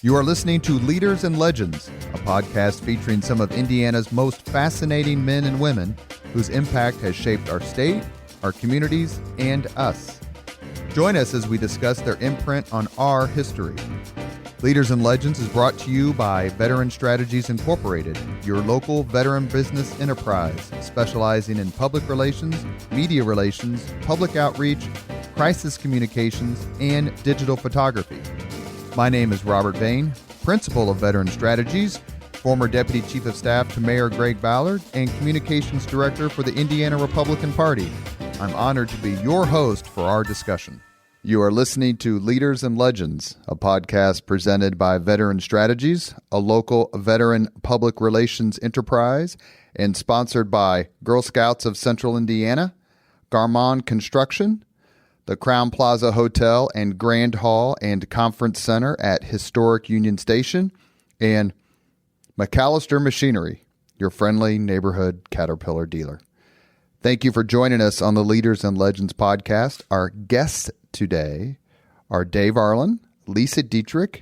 You are listening to Leaders and Legends, a podcast featuring some of Indiana's most fascinating men and women whose impact has shaped our state, our communities, and us. Join us as we discuss their imprint on our history. Leaders and Legends is brought to you by Veteran Strategies Incorporated, your local veteran business enterprise specializing in public relations, media relations, public outreach, crisis communications, and digital photography. My name is Robert Bain, Principal of Veteran Strategies, former Deputy Chief of Staff to Mayor Greg Ballard, and Communications Director for the Indiana Republican Party. I'm honored to be your host for our discussion. You are listening to Leaders and Legends, a podcast presented by Veteran Strategies, a local veteran public relations enterprise, and sponsored by Girl Scouts of Central Indiana, Garmon Construction, the Crown Plaza Hotel and Grand Hall and Conference Center at Historic Union Station, and McAllister Machinery, your friendly neighborhood Caterpillar dealer. Thank you for joining us on the Leaders and Legends podcast. Our guests today are Dave Arland, Lesa Dietrick,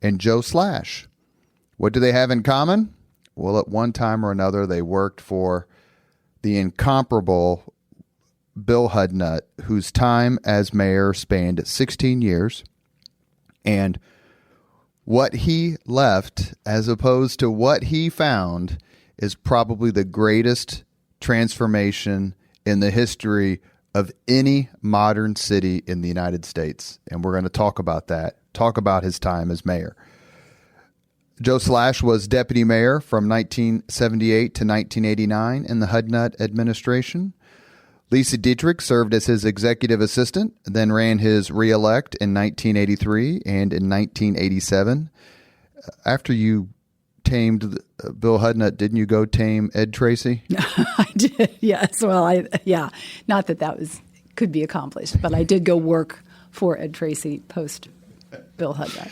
and Joe Slash. What do they have in common? Well, at one time or another, they worked for the incomparable Bill Hudnut, whose time as mayor spanned 16 years, and what he left as opposed to what he found is probably the greatest transformation in the history of any modern city in the United States. And we're going to talk about that, talk about his time as mayor. Joe Slash was deputy mayor from 1978 to 1989 in the Hudnut administration. Lesa Dietrick served as his executive assistant, then ran his re-elect in 1983 and in 1987. After you tamed Bill Hudnut, didn't you go tame Ed Tracy? I did, yes. Well, not that could be accomplished, but I did go work for Ed Tracy post Bill Hudnut.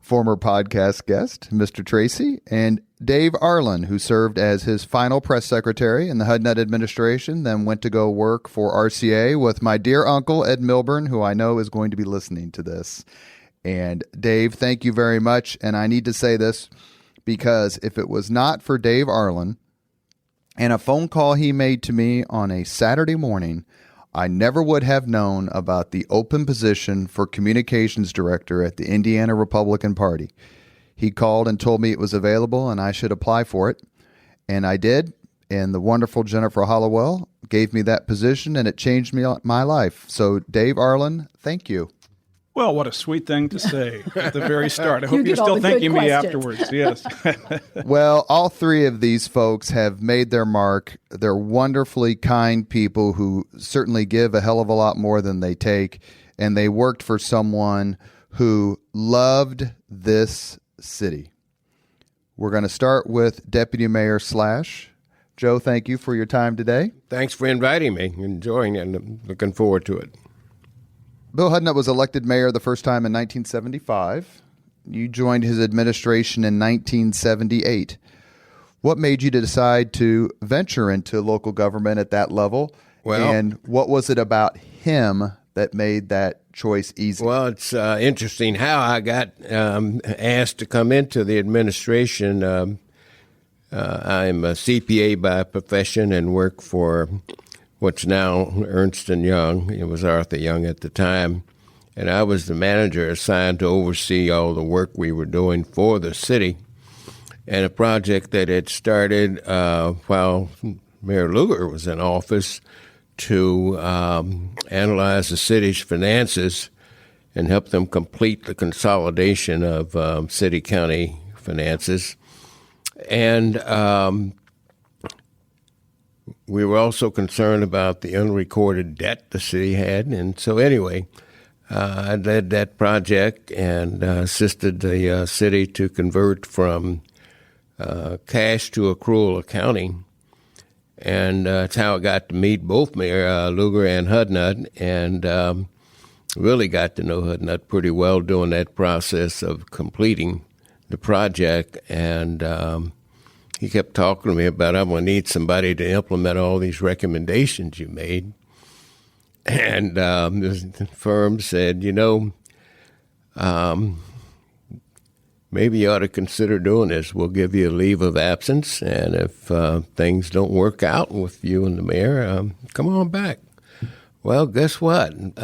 Former podcast guest, Mr. Tracy, and Dave Arland, who served as his final press secretary in the Hudnut administration, then went to go work for RCA with my dear uncle, Ed Milburn, who I know is going to be listening to this. And Dave, thank you very much. And I need to say this because if it was not for Dave Arland and a phone call he made to me on a Saturday morning, I never would have known about the open position for communications director at the Indiana Republican Party. He called and told me it was available and I should apply for it. And I did. And the wonderful Jennifer Hollowell gave me that position and it changed my life. So Dave Arland, thank you. Well, what a sweet thing to say at the very start. I hope you're still thanking me afterwards. Yes. Well, all three of these folks have made their mark. They're wonderfully kind people who certainly give a hell of a lot more than they take. And they worked for someone who loved this city. We're going to start with Deputy Mayor Slash. Joe, thank you for your time today. Thanks for inviting me. Enjoying it and looking forward to it. Bill Hudnut was elected mayor the first time in 1975. You joined his administration in 1978. What made you to decide to venture into local government at that level? Well, and what was it about him that made that choice easy? Well, it's interesting how I got asked to come into the administration. I'm a CPA by profession and work for what's now Ernst & Young. It was Arthur Young at the time. And I was the manager assigned to oversee all the work we were doing for the city. And a project that had started while Mayor Lugar was in office to analyze the city's finances and help them complete the consolidation of city-county finances. And we were also concerned about the unrecorded debt the city had. And so anyway, I led that project and assisted the city to convert from cash to accrual accounting. And that's how I got to meet both Mayor Lugar and Hudnut, and really got to know Hudnut pretty well during that process of completing the project. And he kept talking to me about, I'm going to need somebody to implement all these recommendations you made. And the firm said, Mr. maybe you ought to consider doing this. We'll give you a leave of absence, and if things don't work out with you and the mayor, come on back. Well, guess what?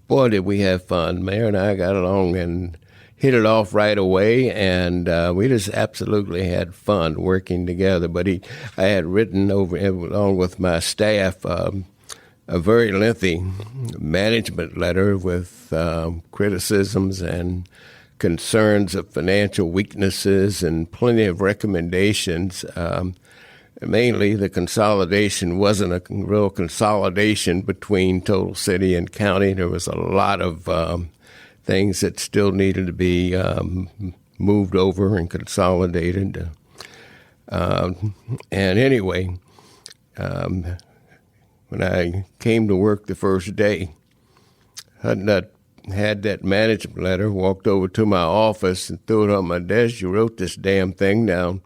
Boy, did we have fun. Mayor and I got along and hit it off right away, and we just absolutely had fun working together. But I had written along with my staff a very lengthy management letter with criticisms and concerns of financial weaknesses and plenty of recommendations. Mainly, the consolidation wasn't a real consolidation between total city and county. There was a lot of things that still needed to be moved over and consolidated. And anyway, when I came to work the first day, Hudnut had that management letter, walked over to my office and threw it on my desk. You wrote this damn thing down,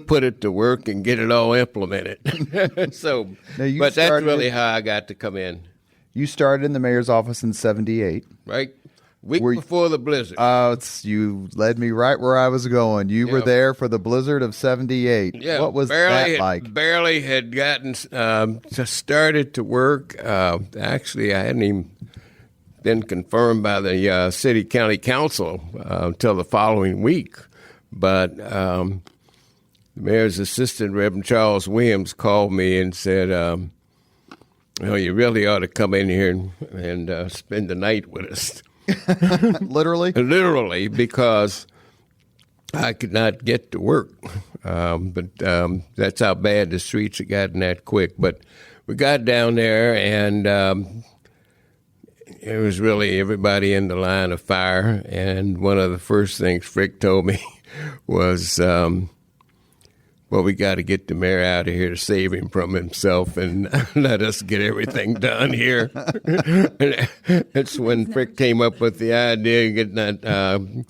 put it to work, and get it all implemented. But that's really how I got to come in. You started in the mayor's office in 78. Right. Week before the blizzard. You led me right where I was going. You were there for the blizzard of 78. Yeah, what was that like? Barely had gotten started to work. Actually, I hadn't even been confirmed by the city county council until the following week. But the mayor's assistant, Reverend Charles Williams, called me and said, you really ought to come in here and spend the night with us. Literally? Literally, because I could not get to work. But that's how bad the streets had gotten that quick. But we got down there, and it was really everybody in the line of fire. And one of the first things Frick told me was, we got to get the mayor out of here to save him from himself and let us get everything done here. That's when Frick came up with the idea of getting that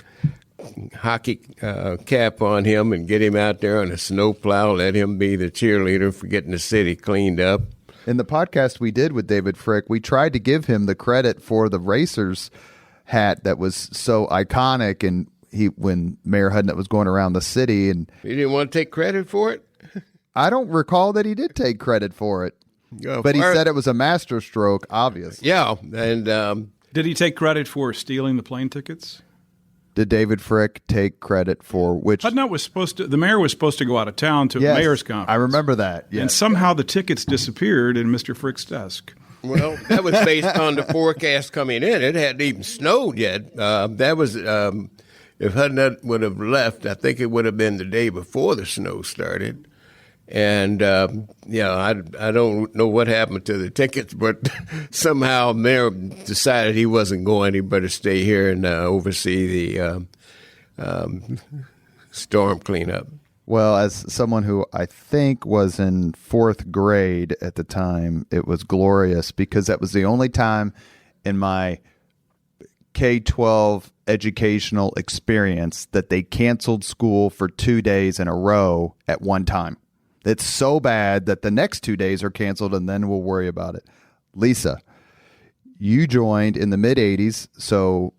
hockey cap on him and get him out there on a snowplow, let him be the cheerleader for getting the city cleaned up. In the podcast we did with David Frick, we tried to give him the credit for the Racers hat that was so iconic, and when Mayor Hudnut was going around the city, and he didn't want to take credit for it. I don't recall that he did take credit for it, but he said it was a masterstroke, obviously. Yeah, and did he take credit for stealing the plane tickets? Did David Frick take credit for which? Hudnut the mayor was supposed to go out of town to a mayor's conference. I remember that. Yes. And somehow the tickets disappeared in Mr. Frick's desk. Well, that was based on the forecast coming in. It hadn't even snowed yet. That was. If Hudnut would have left, I think it would have been the day before the snow started. And, I don't know what happened to the tickets, but somehow Mayor decided he wasn't going. He better stay here and oversee the storm cleanup. Well, as someone who I think was in fourth grade at the time, it was glorious because that was the only time in my K-12 educational experience that they canceled school for 2 days in a row at one time. It's so bad that the next 2 days are canceled, and then we'll worry about it. Lesa, you joined in the mid-'80s, so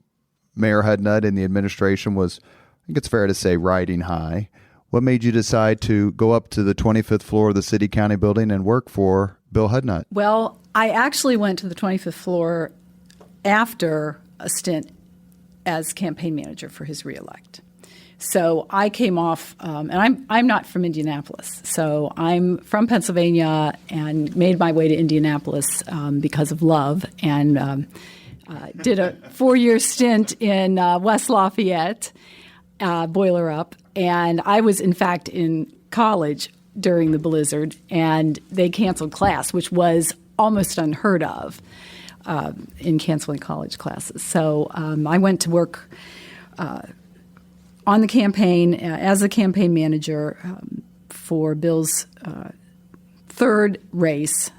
Mayor Hudnut and the administration was, I think it's fair to say, riding high. What made you decide to go up to the 25th floor of the city-county building and work for Bill Hudnut? Well, I actually went to the 25th floor after a stint as campaign manager for his reelect. So I came off, and I'm not from Indianapolis. So I'm from Pennsylvania and made my way to Indianapolis because of love, and did a 4-year stint in West Lafayette, Boiler Up. And I was, in fact, in college during the blizzard, and they canceled class, which was almost unheard of. In canceling college classes. So I went to work on the campaign as a campaign manager for Bill's third race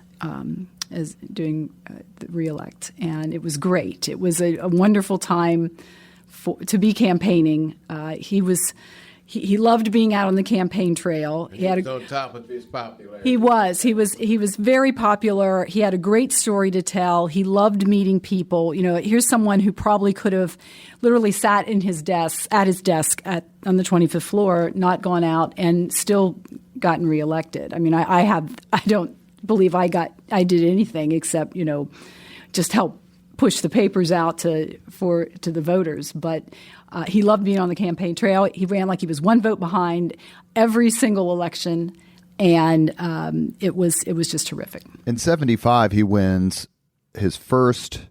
as doing the reelect. And it was great. It was a wonderful time to be campaigning. He was He loved being out on the campaign trail. He was on top of his popularity. He was very popular. He had a great story to tell. He loved meeting people. Here's someone who probably could have literally sat at his desk on the 25th floor, not gone out, and still gotten reelected. I mean, I don't believe I did anything except just help push the papers out to the voters, but he loved being on the campaign trail. He ran like he was one vote behind every single election, and it was just terrific. In 75, he wins his first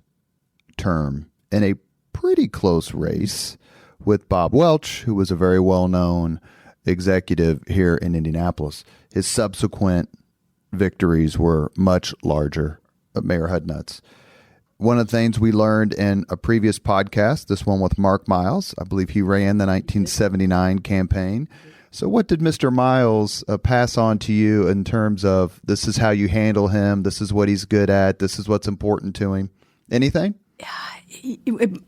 term in a pretty close race with Bob Welch, who was a very well-known executive here in Indianapolis. His subsequent victories were much larger, Mayor Hudnut's. One of the things we learned in a previous podcast, this one with Mark Miles, I believe he ran the 1979 campaign. So what did Mr. Miles pass on to you in terms of this is how you handle him, this is what he's good at, this is what's important to him? Anything?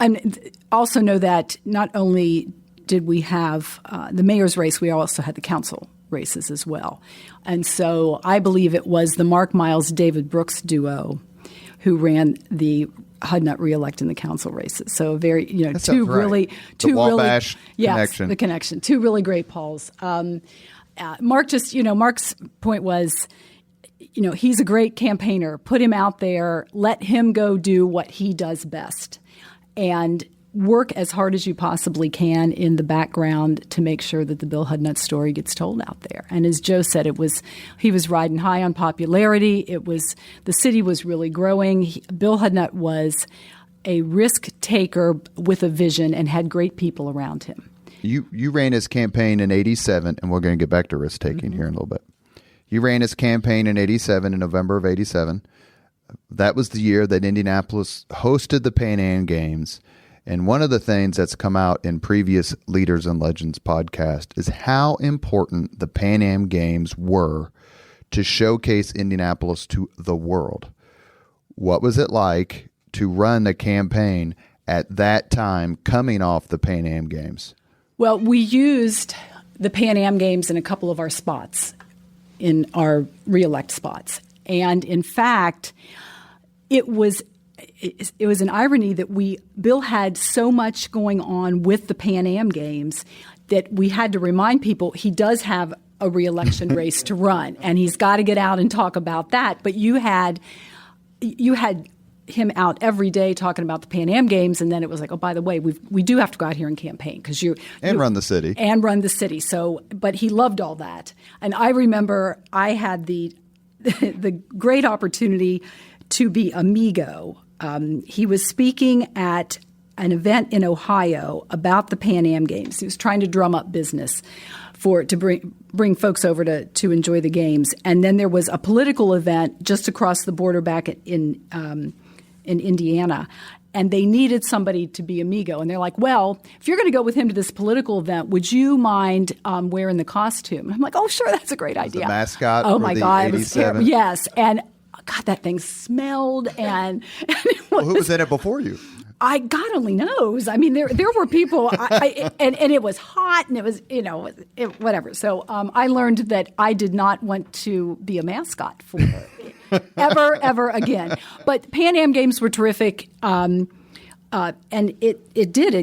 And also know that not only did we have the mayor's race, we also had the council races as well. And so I believe it was the Mark Miles-David Brooks duo who ran the Hudnut reelect in the council races. So very, that two really, right. The Wabash connection. Yes, the connection. Two really great polls. Mark Mark's point was, he's a great campaigner. Put him out there. Let him go do what he does best, and work as hard as you possibly can in the background to make sure that the Bill Hudnut story gets told out there. And as Joe said, he was riding high on popularity. The city was really growing. Bill Hudnut was a risk taker with a vision and had great people around him. You ran his campaign in 87, and we're going to get back to risk taking here in a little bit. You ran his campaign in 87, in November of 87. That was the year that Indianapolis hosted the Pan Am Games. And one of the things that's come out in previous Leaders and Legends podcast is how important the Pan Am Games were to showcase Indianapolis to the world. What was it like to run a campaign at that time coming off the Pan Am Games? Well, we used the Pan Am Games in a couple of our spots, in our reelect spots. And in fact, it was an irony that Bill had so much going on with the Pan Am Games that we had to remind people he does have a re-election race to run, and he's got to get out and talk about that. But you had him out every day talking about the Pan Am Games, and then it was like, oh, by the way, we do have to go out here and campaign because run the city run the city. So, but he loved all that, and I remember I had the great opportunity to be amigo. He was speaking at an event in Ohio about the Pan Am Games. He was trying to drum up business to bring folks over to enjoy the games. And then there was a political event just across the border back in Indiana, and they needed somebody to be amigo. And they're like, well, if you're going to go with him to this political event, would you mind wearing the costume? And I'm like, oh, sure, that's a great idea. The mascot. Oh for my the God, 87. it was terrible. Yes, and God, that thing smelled, and who was in it before you? God only knows. I mean, there were people, and it was hot, and it was whatever. So I learned that I did not want to be a mascot for ever again. But Pan Am Games were terrific, and it did.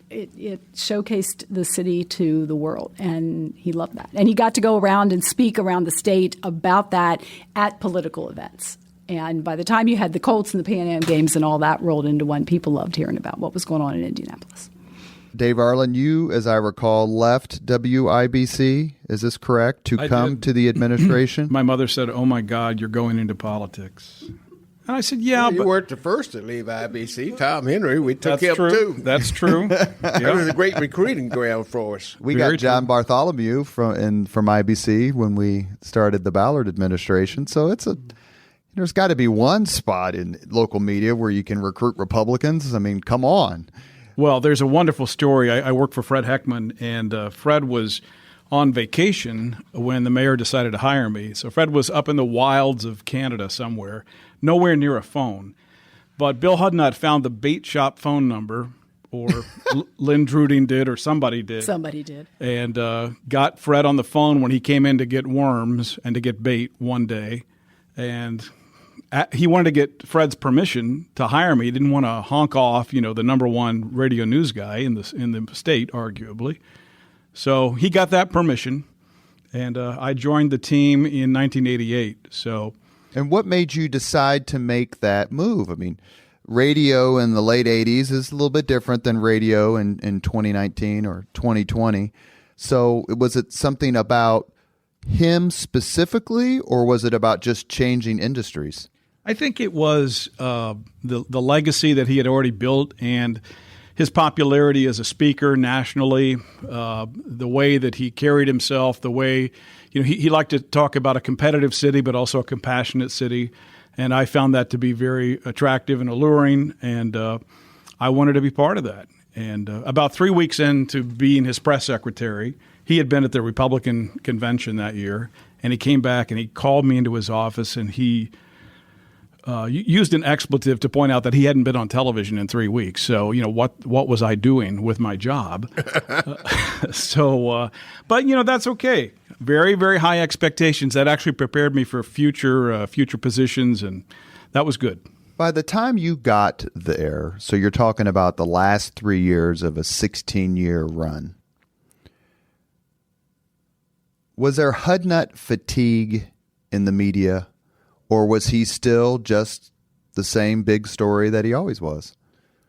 It showcased the city to the world, and he loved that. And he got to go around and speak around the state about that at political events. And by the time you had the Colts and the Pan Am Games and all that rolled into one, people loved hearing about what was going on in Indianapolis. Dave Arland, you, as I recall, left WIBC. Is this correct? To come to the administration? My mother said, "Oh my God, you're going into politics." And I said, yeah, well, you but weren't the first to leave IBC. Tom Henry, we took him true. too. That's true. It was a great recruiting ground for us. We got John Bartholomew from IBC when we started the Ballard administration. So there's got to be one spot in local media where you can recruit Republicans. I mean, come on. Well, there's a wonderful story. I worked for Fred Heckman, and Fred was on vacation when the mayor decided to hire me. So Fred was up in the wilds of Canada somewhere, nowhere near a phone. But Bill Hudnut found the bait shop phone number or Lynn Druding did, or somebody did. Somebody did. And got Fred on the phone when he came in to get worms and to get bait one day. And he wanted to get Fred's permission to hire me. He didn't want to honk off, the number one radio news guy in the state, arguably. So he got that permission, and I joined the team in 1988. And what made you decide to make that move? I mean, radio in the late 80s is a little bit different than radio in 2019 or 2020. So was it something about him specifically, or was it about just changing industries? I think it was the legacy that he had already built and his popularity as a speaker nationally, the way that he carried himself, the way he liked to talk about a competitive city but also a compassionate city. And I found that to be very attractive and alluring, and I wanted to be part of that. And about 3 weeks into being his press secretary, he had been at the Republican convention that year, and he came back and he called me into his office, and he used an expletive to point out that he hadn't been on television in 3 weeks. So, what was I doing with my job? But that's okay. Very, very high expectations. That actually prepared me for future positions, and that was good. By the time you got there, so you're talking about the last 3 years of a 16-year run, was there Hudnut fatigue in the media, or was he still just the same big story that he always was?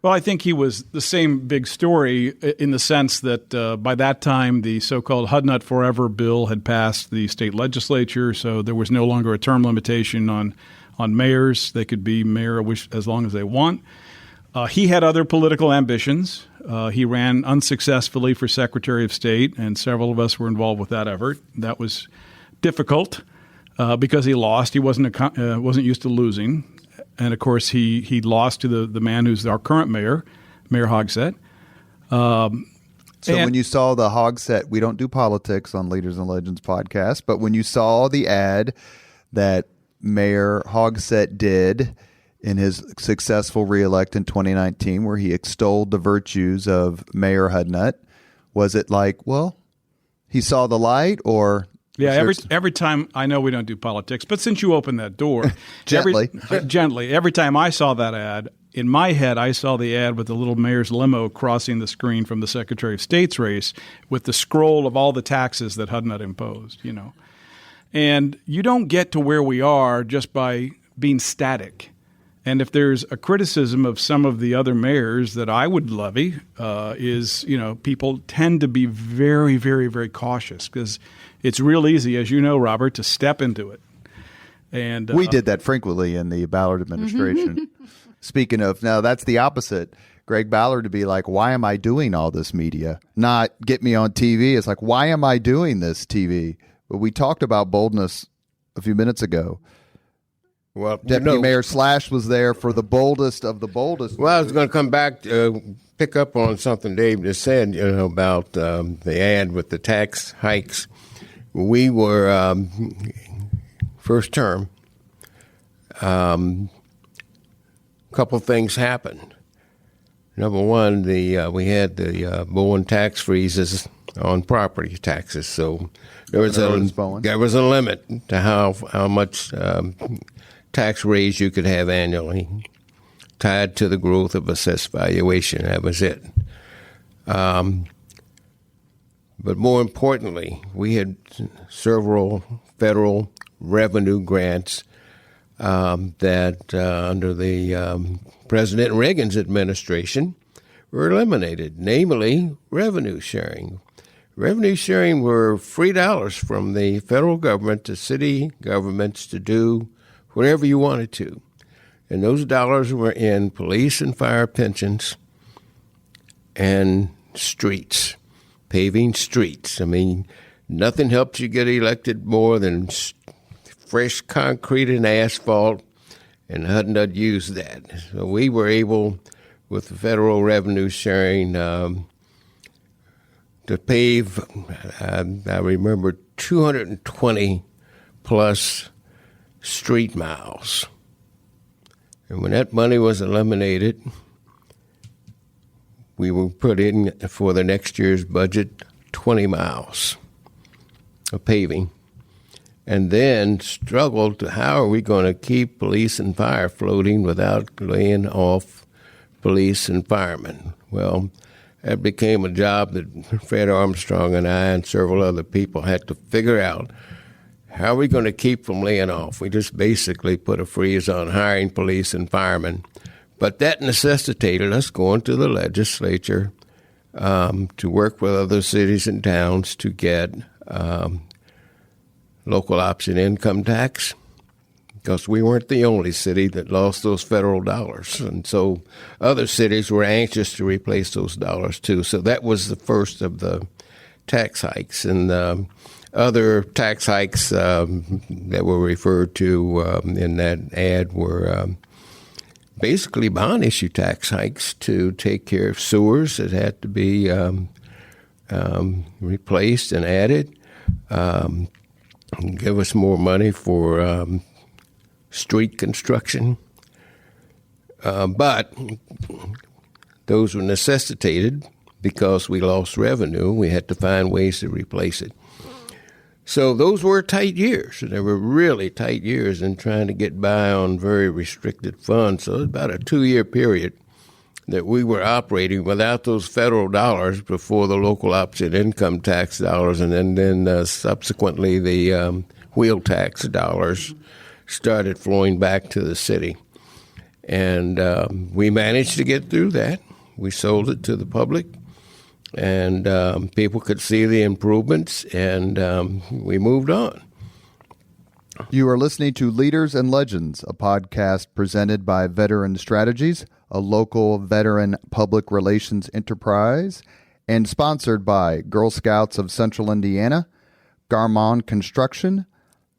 Well, I think he was the same big story in the sense that by that time the so-called Hudnut Forever bill had passed the state legislature, so there was no longer a term limitation on mayors. They could be mayor as long as they want. He had other political ambitions. He ran unsuccessfully for Secretary of State, and several of us were involved with that effort. That was difficult because he lost. He wasn't used to losing. And, of course, he lost to the man who's our current mayor, Mayor Hudnut. So when you saw the Hudnut, we don't do politics on Leaders and Legends podcast, but when you saw the ad that Mayor Hudnut did in his successful reelect in 2019 where he extolled the virtues of Mayor Hudnut, was it like, well, he saw the light, or... Yeah, every time, I know we don't do politics, but since you opened that door, gently, every time I saw that ad, in my head, I saw the ad with the little mayor's limo crossing the screen from the Secretary of State's race with the scroll of all the taxes that Hudnut imposed, And you don't get to where we are just by being static. And if there's a criticism of some of the other mayors that I would levy is, people tend to be very, very, very cautious because it's real easy, as you know, Robert, to step into it. And we did that frequently in the Ballard administration. Speaking of, now that's the opposite. Greg Ballard to be like, why am I doing all this media? Not get me on TV. It's like, why am I doing this TV? But we talked about boldness a few minutes ago. Well, Deputy Mayor Slash was there for the boldest of the boldest. Well, I was going to come back to pick up on something Dave just said, about the ad with the tax hikes. We were first term. A couple things happened. Number one, we had the Bowen tax freezes on property taxes, so there was a limit to how much tax raise you could have annually, tied to the growth of assessed valuation. That was it. But more importantly, we had several federal revenue grants that under the President Reagan's administration were eliminated, namely revenue sharing. Revenue sharing were free dollars from the federal government to city governments to do whatever you wanted to. And those dollars were in police and fire pensions and streets, paving streets. I mean, nothing helps you get elected more than fresh concrete and asphalt, and Hudnut used that. So we were able, with the federal revenue sharing, to pave, I remember, 220 plus street miles. And when that money was eliminated, we will put in for the next year's budget 20 miles of paving, and then struggled to how are we going to keep police and fire floating without laying off police and firemen. Well, that became a job that Fred Armstrong and I and several other people had to figure out. How are we going to keep from laying off? We just basically put a freeze on hiring police and firemen. But that necessitated us going to the legislature to work with other cities and towns to get local option income tax, because we weren't the only city that lost those federal dollars. And so other cities were anxious to replace those dollars too. So that was the first of the tax hikes. And other tax hikes that were referred to in that ad were basically bond issue tax hikes to take care of sewers that had to be replaced and added, give us more money for street construction. But those were necessitated because we lost revenue. We had to find ways to replace it. So those were tight years. They were really tight years in trying to get by on very restricted funds. So it was about a 2-year period that we were operating without those federal dollars before the local option income tax dollars, and then subsequently the wheel tax dollars started flowing back to the city. And we managed to get through that. We sold it to the public. And people could see the improvements, and we moved on. You are listening to Leaders and Legends, a podcast presented by Veteran Strategies, a local veteran public relations enterprise, and sponsored by Girl Scouts of Central Indiana, Garmon Construction,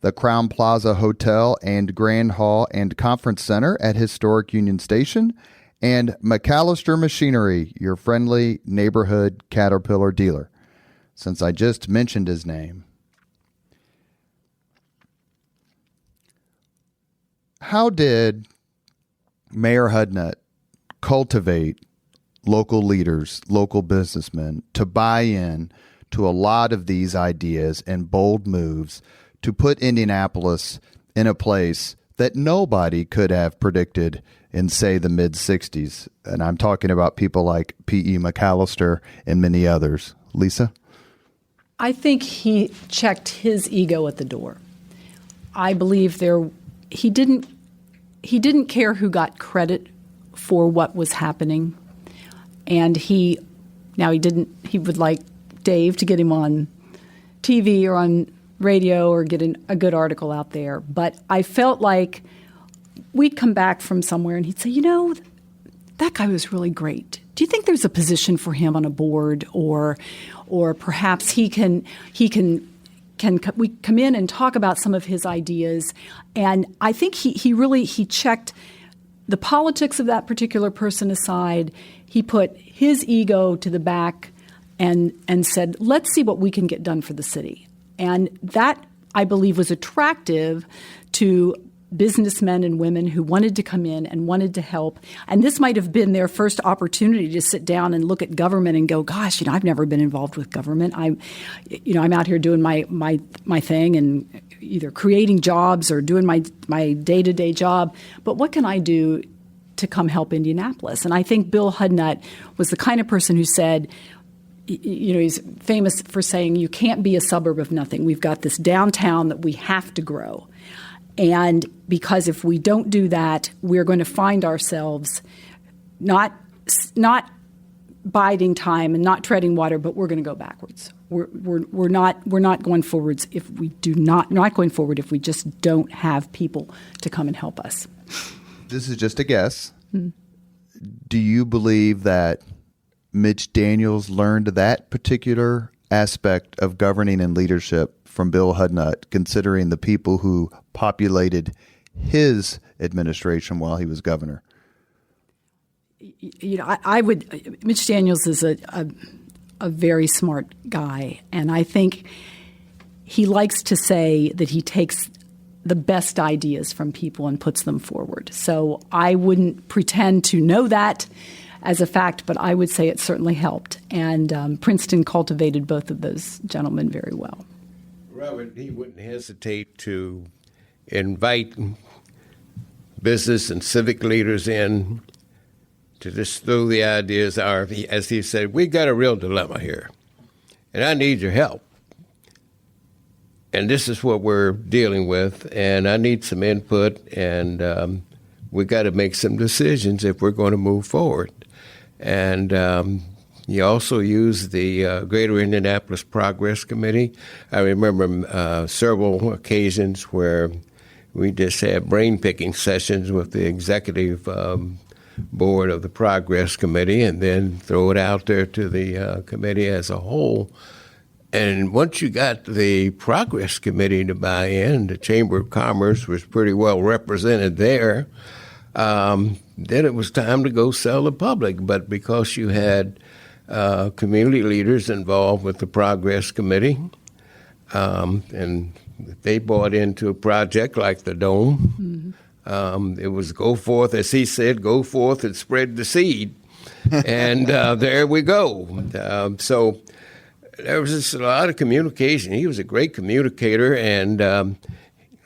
the Crown Plaza Hotel and Grand Hall and Conference Center at Historic Union Station, and McAllister Machinery, your friendly neighborhood Caterpillar dealer, since I just mentioned his name. How did Mayor Hudnut cultivate local leaders, local businessmen, to buy in to a lot of these ideas and bold moves to put Indianapolis in a place that nobody could have predicted in, say, the mid-'60s? And I'm talking about people like P.E. McAllister and many others. Lesa? I think he checked his ego at the door. I believe he didn't care who got credit for what was happening. And he would like Dave to get him on TV or on radio or get a good article out there. But I felt like we'd come back from somewhere and he'd say, that guy was really great. Do you think there's a position for him on a board, or perhaps we come in and talk about some of his ideas? And I think he checked the politics of that particular person aside. He put his ego to the back and said, let's see what we can get done for the city. And that, I believe, was attractive to businessmen and women who wanted to come in and wanted to help. And this might have been their first opportunity to sit down and look at government and go, gosh, I've never been involved with government. I'm out here doing my thing and either creating jobs or doing my day-to-day job. But what can I do to come help Indianapolis? And I think Bill Hudnut was the kind of person who said, he's famous for saying, you can't be a suburb of nothing. We've got this downtown that we have to grow. And because if we don't do that, we're going to find ourselves not biding time and not treading water, but we're going to go backwards. We're not going forwards if we do not going forward if we just don't have people to come and help us. This is just a guess. Mm-hmm. Do you believe that Mitch Daniels learned that particular aspect of governing and leadership from Bill Hudnut, considering the people who populated his administration while he was governor? I would. Mitch Daniels is a very smart guy, and I think he likes to say that he takes the best ideas from people and puts them forward. So I wouldn't pretend to know that. as a fact, but I would say it certainly helped. And Princeton cultivated both of those gentlemen very well. Robert, he wouldn't hesitate to invite business and civic leaders in to just throw the ideas out. As he said, we got a real dilemma here, and I need your help. And this is what we're dealing with, and I need some input, and we got to make some decisions if we're going to move forward. And he also used the Greater Indianapolis Progress Committee. I remember several occasions where we just had brain-picking sessions with the executive board of the Progress Committee and then throw it out there to the committee as a whole. And once you got the Progress Committee to buy in, the Chamber of Commerce was pretty well represented there, then it was time to go sell the public. But because you had community leaders involved with the Progress Committee, and they bought into a project like the Dome. It was go forth, as he said, go forth and spread the seed. And there we go. So there was just a lot of communication. He was a great communicator, and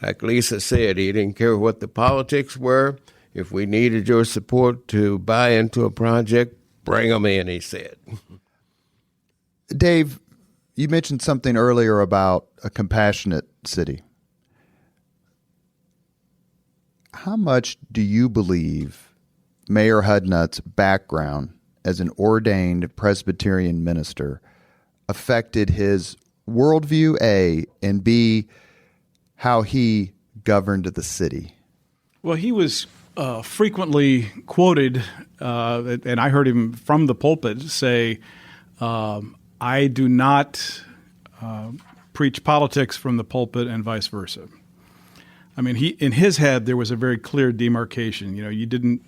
like Lesa said, he didn't care what the politics were. If we needed your support to buy into a project, bring them in, he said. Dave, you mentioned something earlier about a compassionate city. How much do you believe Mayor Hudnut's background as an ordained Presbyterian minister affected his worldview, A, and B, how he governed the city? Well, he was frequently quoted, and I heard him from the pulpit say, I do not preach politics from the pulpit and vice versa. I mean, in his head, there was a very clear demarcation. You know, you didn't.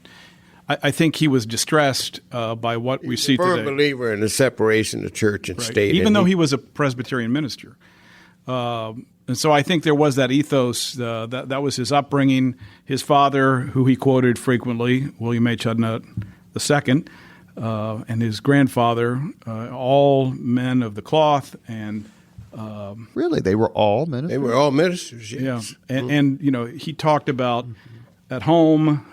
I think he was distressed by what we see today. He's a firm believer in the separation of church and state. Even though he was a Presbyterian minister. And so I think there was that ethos. That was his upbringing. His father, who he quoted frequently, William H. Hudnut II, and his grandfather, all men of the cloth. And really, they were all ministers? They were all ministers, yes. Yeah. And you know, he talked about at home,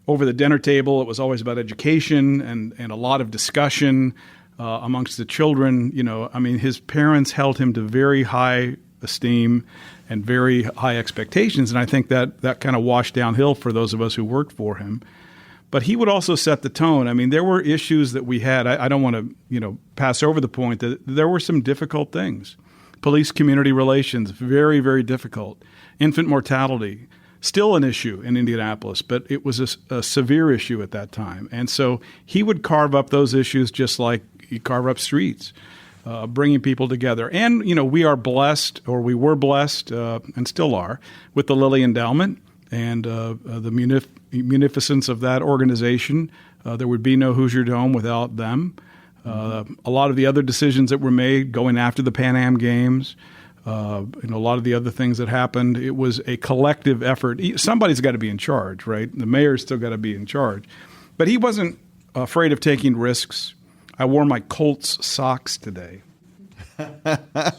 over the dinner table, it was always about education and a lot of discussion amongst the children. You know, I mean, his parents held him to very high esteem and very high expectations, and I think that kind of washed downhill for those of us who worked for him. But he would also set the tone. I mean, there were issues that we had. I don't want to, pass over the point that there were some difficult things. Police-community relations, very, very difficult. Infant mortality, still an issue in Indianapolis, but it was a severe issue at that time. And so he would carve up those issues just like he carved up streets, bringing people together. And, we are blessed, or we were blessed, and still are, with the Lilly Endowment and the munificence of that organization. There would be no Hoosier Dome without them. A lot of the other decisions that were made going after the Pan Am Games, a lot of the other things that happened, it was a collective effort. Somebody's got to be in charge, right? The mayor's still got to be in charge. But he wasn't afraid of taking risks. I wore my Colts socks today. I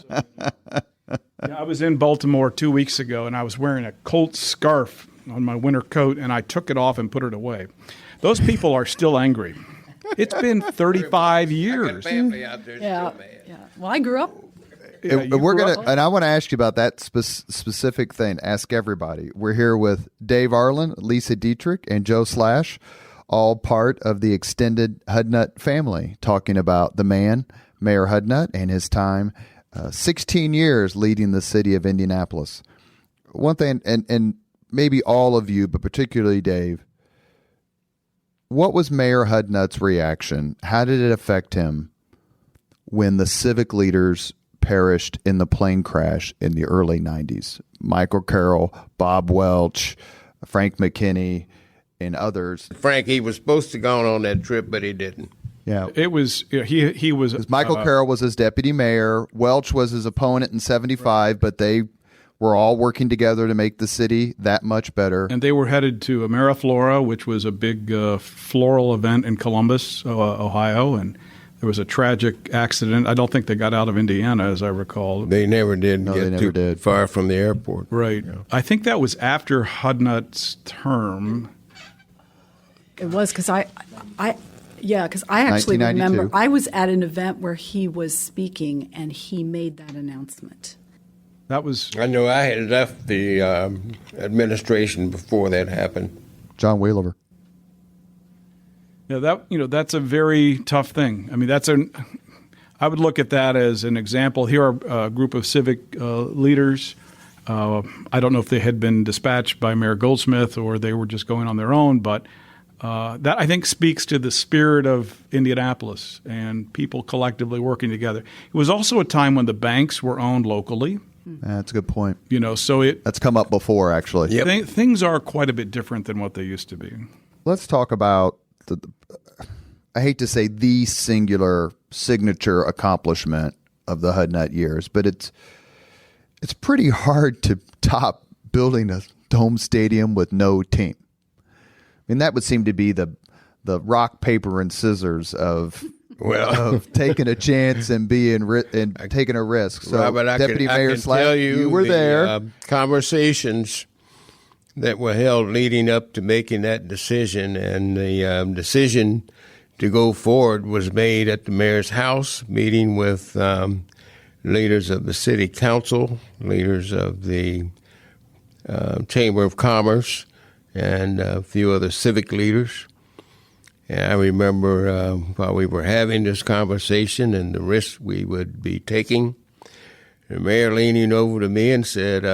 was in Baltimore 2 weeks ago, and I was wearing a Colts scarf on my winter coat, and I took it off and put it away. Those people are still angry. It's been 35 years. I got family out there still mad. Yeah. Well, I grew up. And I want to ask you about that specific thing. Ask everybody. We're here with Dave Arland, Lesa Dietrick, and Joe Slash, all part of the extended Hudnut family, talking about the man, Mayor Hudnut, and his time, 16 years leading the city of Indianapolis. One thing, and maybe all of you, but particularly Dave, what was Mayor Hudnut's reaction? How did it affect him when the civic leaders perished in the plane crash in the early 90s? Michael Carroll, Bob Welch, Frank McKinney, and others. Frank, he was supposed to go on that trip, but he didn't. Yeah, it was he was. Michael Carroll was his deputy mayor. Welch was his opponent in '75, but they we're all working together to make the city that much better. And they were headed to Ameriflora, which was a big floral event in Columbus, Ohio, and there was a tragic accident. I don't think they got out of Indiana, as I recall. They never did No, get they never too did. far from the airport. Right. Yeah. I think that was after Hudnut's term. It was because I actually 1992. remember I was at an event where he was speaking and he made that announcement. That was I know I had left the administration before that happened. John Wheelover. that's a very tough thing. I mean, I would look at that as an example. Here are a group of civic leaders. I don't know if they had been dispatched by Mayor Goldsmith or they were just going on their own, but that I think speaks to the spirit of Indianapolis and people collectively working together. It was also a time when the banks were owned locally. That's a good point. So That's come up before, actually. Yep. things are quite a bit different than what they used to be. Let's talk about I hate to say the singular signature accomplishment of the Hudnut years, but it's pretty hard to top building a dome stadium with no team. I mean, that would seem to be the rock, paper, and scissors of taking a chance and taking a risk. So, Robert, Deputy Mayor I can Slack, tell you were there. Conversations that were held leading up to making that decision, and the decision to go forward was made at the mayor's house, meeting with leaders of the city council, leaders of the Chamber of Commerce, and a few other civic leaders. And I remember while we were having this conversation and the risks we would be taking, the mayor leaning over to me and said,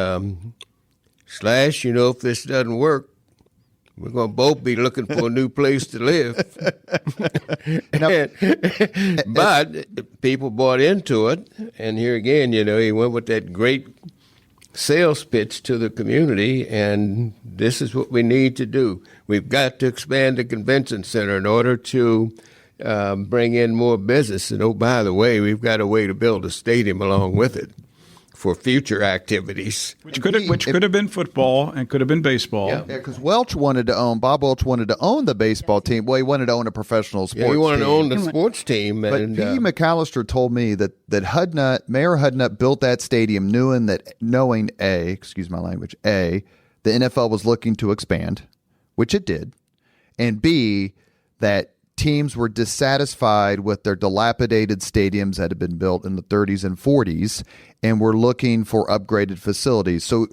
Slash, if this doesn't work, we're going to both be looking for a new place to live. But people bought into it. And here again, he went with that great sales pitch to the community, and this is what we need to do. We've got to expand the convention center in order to bring in more business. And, oh, by the way, we've got a way to build a stadium along with it for future activities. Which could have been football and could have been baseball. Yeah, because Bob Welch wanted to own the baseball team. Well, he wanted to own a professional sports team. Yeah, he wanted to own the sports team. But and, P.E. McAllister told me that Mayor Hudnut built that stadium knowing A, the NFL was looking to expand, which it did, and B, that teams were dissatisfied with their dilapidated stadiums that had been built in the 30s and 40s and were looking for upgraded facilities. So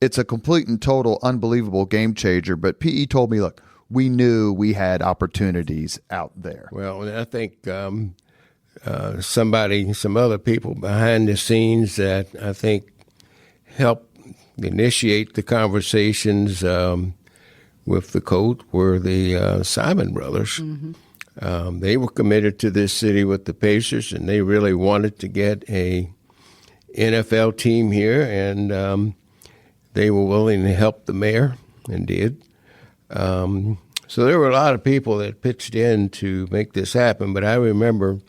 it's a complete and total unbelievable game changer. But PE told me, look, we knew we had opportunities out there. Well, I think some other people behind the scenes that I think helped initiate the conversations with the coach were the Simon brothers. Mm-hmm. They were committed to this city with the Pacers, and they really wanted to get a NFL team here, and they were willing to help the mayor and did. So there were a lot of people that pitched in to make this happen, but I remember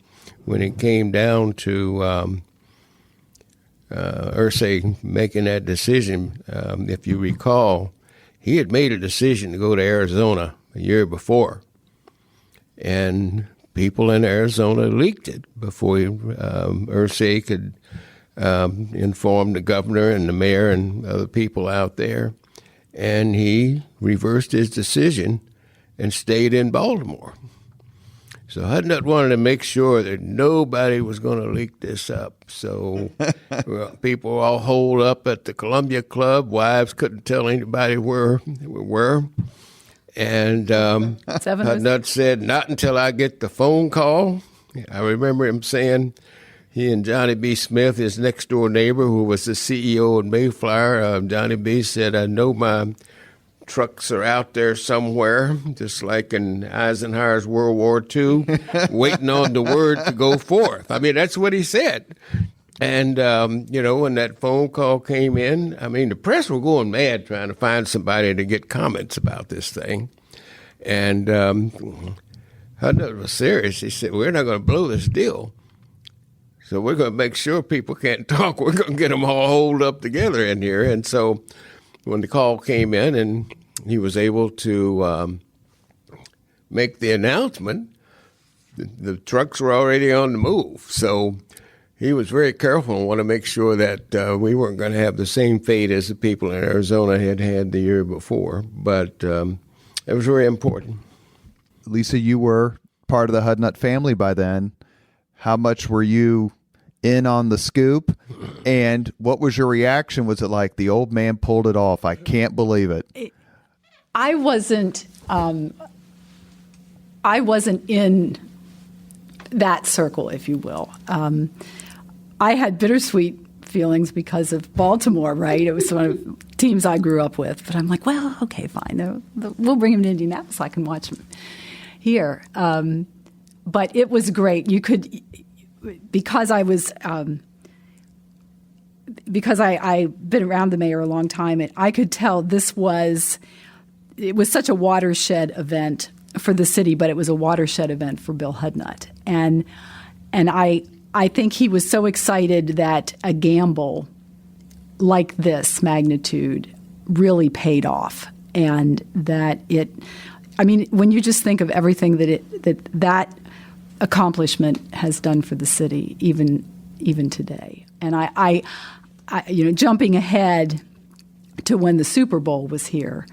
when it came down to Irsay making that decision, if you recall, he had made a decision to go to Arizona a year before, and people in Arizona leaked it before Irsay could inform the governor and the mayor and other people out there, and he reversed his decision and stayed in Baltimore. So Hudnut wanted to make sure that nobody was going to leak this up. So people all holed up at the Columbia Club. Wives couldn't tell anybody where we were. And Hudnut said, not until I get the phone call. I remember him saying, he and Johnny B. Smith, his next-door neighbor, who was the CEO of Mayflower, Johnny B. said, I know my trucks are out there somewhere, just like in Eisenhower's World War II, waiting on the word to go forth. I mean, that's what he said. And, when that phone call came in, the press were going mad trying to find somebody to get comments about this thing. And Hudnut was serious. He said, we're not going to blow this deal. So we're going to make sure people can't talk. We're going to get them all holed up together in here. And so when the call came in and he was able to make the announcement, the trucks were already on the move. So he was very careful and wanted to make sure that we weren't going to have the same fate as the people in Arizona had the year before. But it was very important. Lesa, you were part of the Hudnut family by then. How much were you in on the scoop? And what was your reaction? Was it like the old man pulled it off? I can't believe it. I wasn't in that circle, if you will. I had bittersweet feelings because of Baltimore, right? It was one of the teams I grew up with. But I'm like, well, okay, fine. We'll bring him to Indianapolis so I can watch him here. But it was great. You could, because I was, because I've been around the mayor a long time, and I could tell it was such a watershed event for the city, but it was a watershed event for Bill Hudnut. And I think he was so excited that a gamble like this magnitude really paid off, and that when you just think of everything that accomplishment has done for the city, even today. And I jumping ahead to when the Super Bowl was here,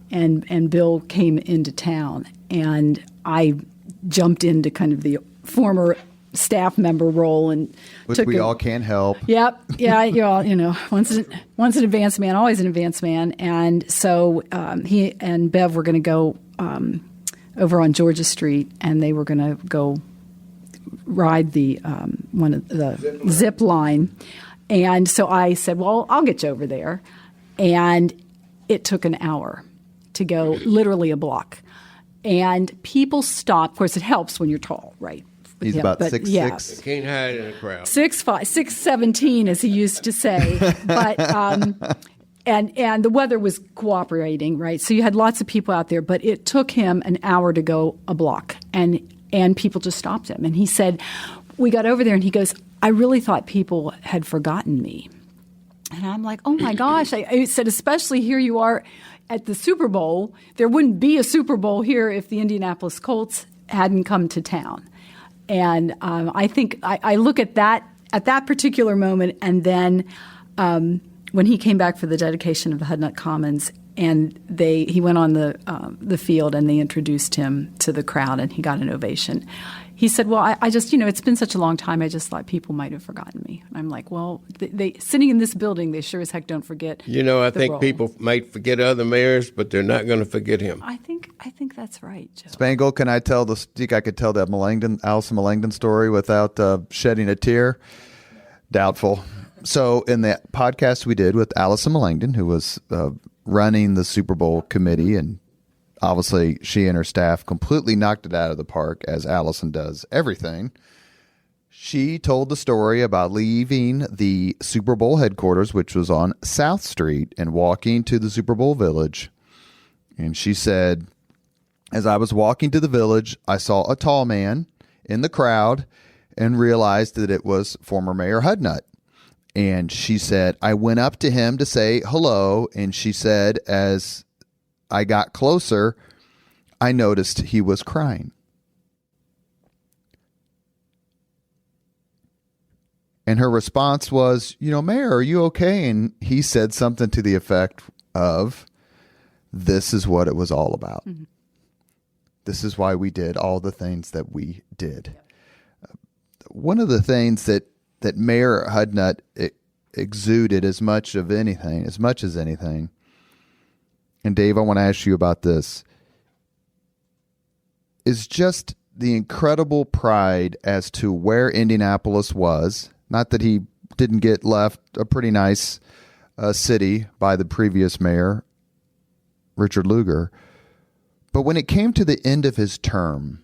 and Bill came into town, and I jumped into kind of the former staff member role, and which we all can't help. Yep, yeah, once an advanced man, always an advanced man. And so he and Bev were going to go over on Georgia Street, and they were going to go ride the one of the zip line. And so I said, well, I'll get you over there. And it took an hour to go, literally a block. And people stopped. Of course, it helps when you're tall, right? He's about 6'6". Can't hide in a crowd. 6'5", 6'17", as he used to say. But and the weather was cooperating, right? So you had lots of people out there, but it took him an hour to go a block, and people just stopped him. And he said, we got over there, and he goes, I really thought people had forgotten me. And I'm like, oh my gosh. I said, especially here you are at the Super Bowl. There wouldn't be a Super Bowl here if the Indianapolis Colts hadn't come to town. And I think I look at that particular moment, and then when he came back for the dedication of the Hudnut Commons, and he went on the field, and they introduced him to the crowd, and he got an ovation. He said, well, I just, it's been such a long time, I just thought people might have forgotten me. And I'm like, well, they sitting in this building, they sure as heck don't forget. I think people might forget other mayors, but they're not going to forget him. I think that's right, Joe. Spangle, think I could tell that Allison Millington story without shedding a tear? Doubtful. So in the podcast we did with Allison Millington, who was running the Super Bowl committee, and obviously she and her staff completely knocked it out of the park, as Allison does everything. She told the story about leaving the Super Bowl headquarters, which was on South Street, and walking to the Super Bowl village. And she said, as I was walking to the village, I saw a tall man in the crowd and realized that it was former Mayor Hudnut. And she said, I went up to him to say hello. And she said, as I got closer, I noticed he was crying. And her response was, Mayor, are you okay? And he said something to the effect of, this is what it was all about. Mm-hmm. This is why we did all the things that we did. One of the things that Mayor Hudnut exuded as much as anything, and Dave, I want to ask you about this, is just the incredible pride as to where Indianapolis was. Not that he didn't get left a pretty nice city by the previous mayor, Richard Lugar. But when it came to the end of his term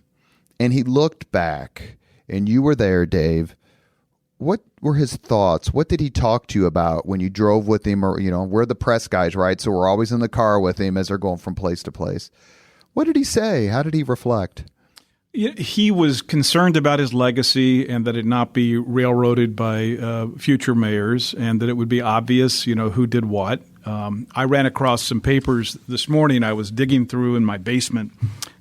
and he looked back, and you were there, Dave, what were his thoughts? What did he talk to you about when you drove with him? Or, we're the press guys, right? So we're always in the car with him as they're going from place to place. What did he say? How did he reflect? He was concerned about his legacy and that it not be railroaded by future mayors, and that it would be obvious, who did what. I ran across some papers this morning. I was digging through in my basement,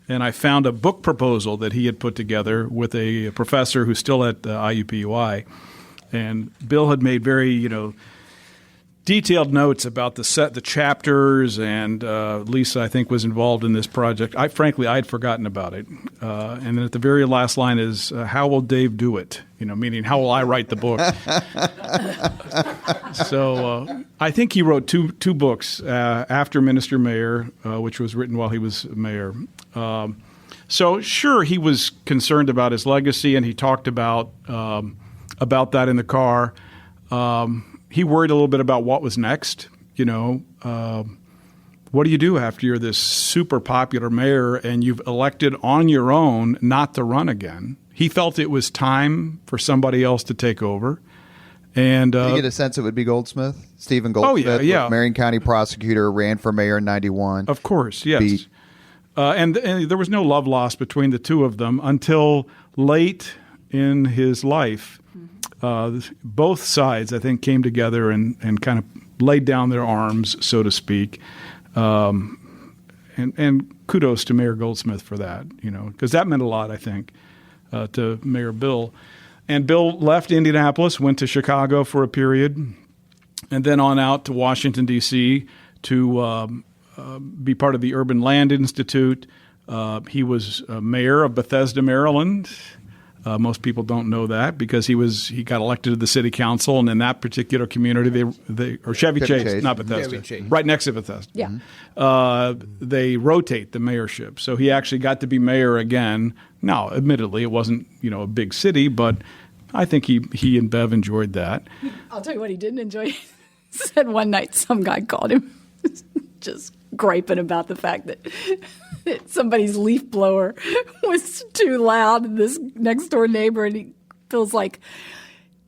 and I found a book proposal that he had put together with a professor who's still at IUPUI. And Bill had made very, detailed notes about the chapters, and Lesa, I think, was involved in this project. Frankly, I had forgotten about it. And then at the very last line is, how will Dave do it? Meaning, how will I write the book? So I think he wrote two books after Minister Mayor, which was written while he was mayor. So sure, he was concerned about his legacy, and he talked about that in the car. He worried a little bit about what was next. What do you do after you're this super popular mayor and you've elected on your own not to run again? He felt it was time for somebody else to take over. And did you get a sense it would be Goldsmith? Stephen Goldsmith, Oh, yeah. Marion County prosecutor, ran for mayor in 91. Of course, yes. And there was no love lost between the two of them until late in his life. Both sides, I think, came together and kind of laid down their arms, so to speak. And kudos to Mayor Goldsmith for that, because that meant a lot, I think, to Mayor Bill. And Bill left Indianapolis, went to Chicago for a period, and then on out to Washington, D.C. to be part of the Urban Land Institute. He was mayor of Bethesda, Maryland. Most people don't know that because he got elected to the city council, and in that particular community, or Chevy Chase, not Bethesda, right next to Bethesda. Yeah. They rotate the mayorship, so he actually got to be mayor again. Now, admittedly, it wasn't a big city, but I think he and Bev enjoyed that. I'll tell you what he didn't enjoy. He said one night some guy called him just griping about the fact that somebody's leaf blower was too loud, and this next door neighbor, and he feels like,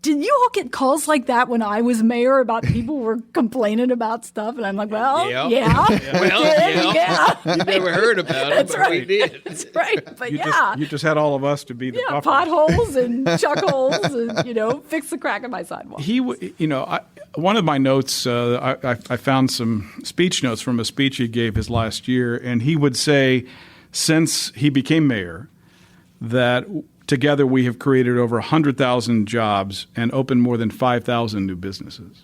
did you all get calls like that when I was mayor about people were complaining about stuff? And I'm like, well, yeah. Yeah. You never heard about it, That's but right. we did. That's right. But You just had all of us to be the buffers. potholes and chuck holes and, fix the crack in my sidewalk. One of my notes, I found some speech notes from a speech he gave his last year, and he would say, since he became mayor, that together we have created over 100,000 jobs and opened more than 5,000 new businesses.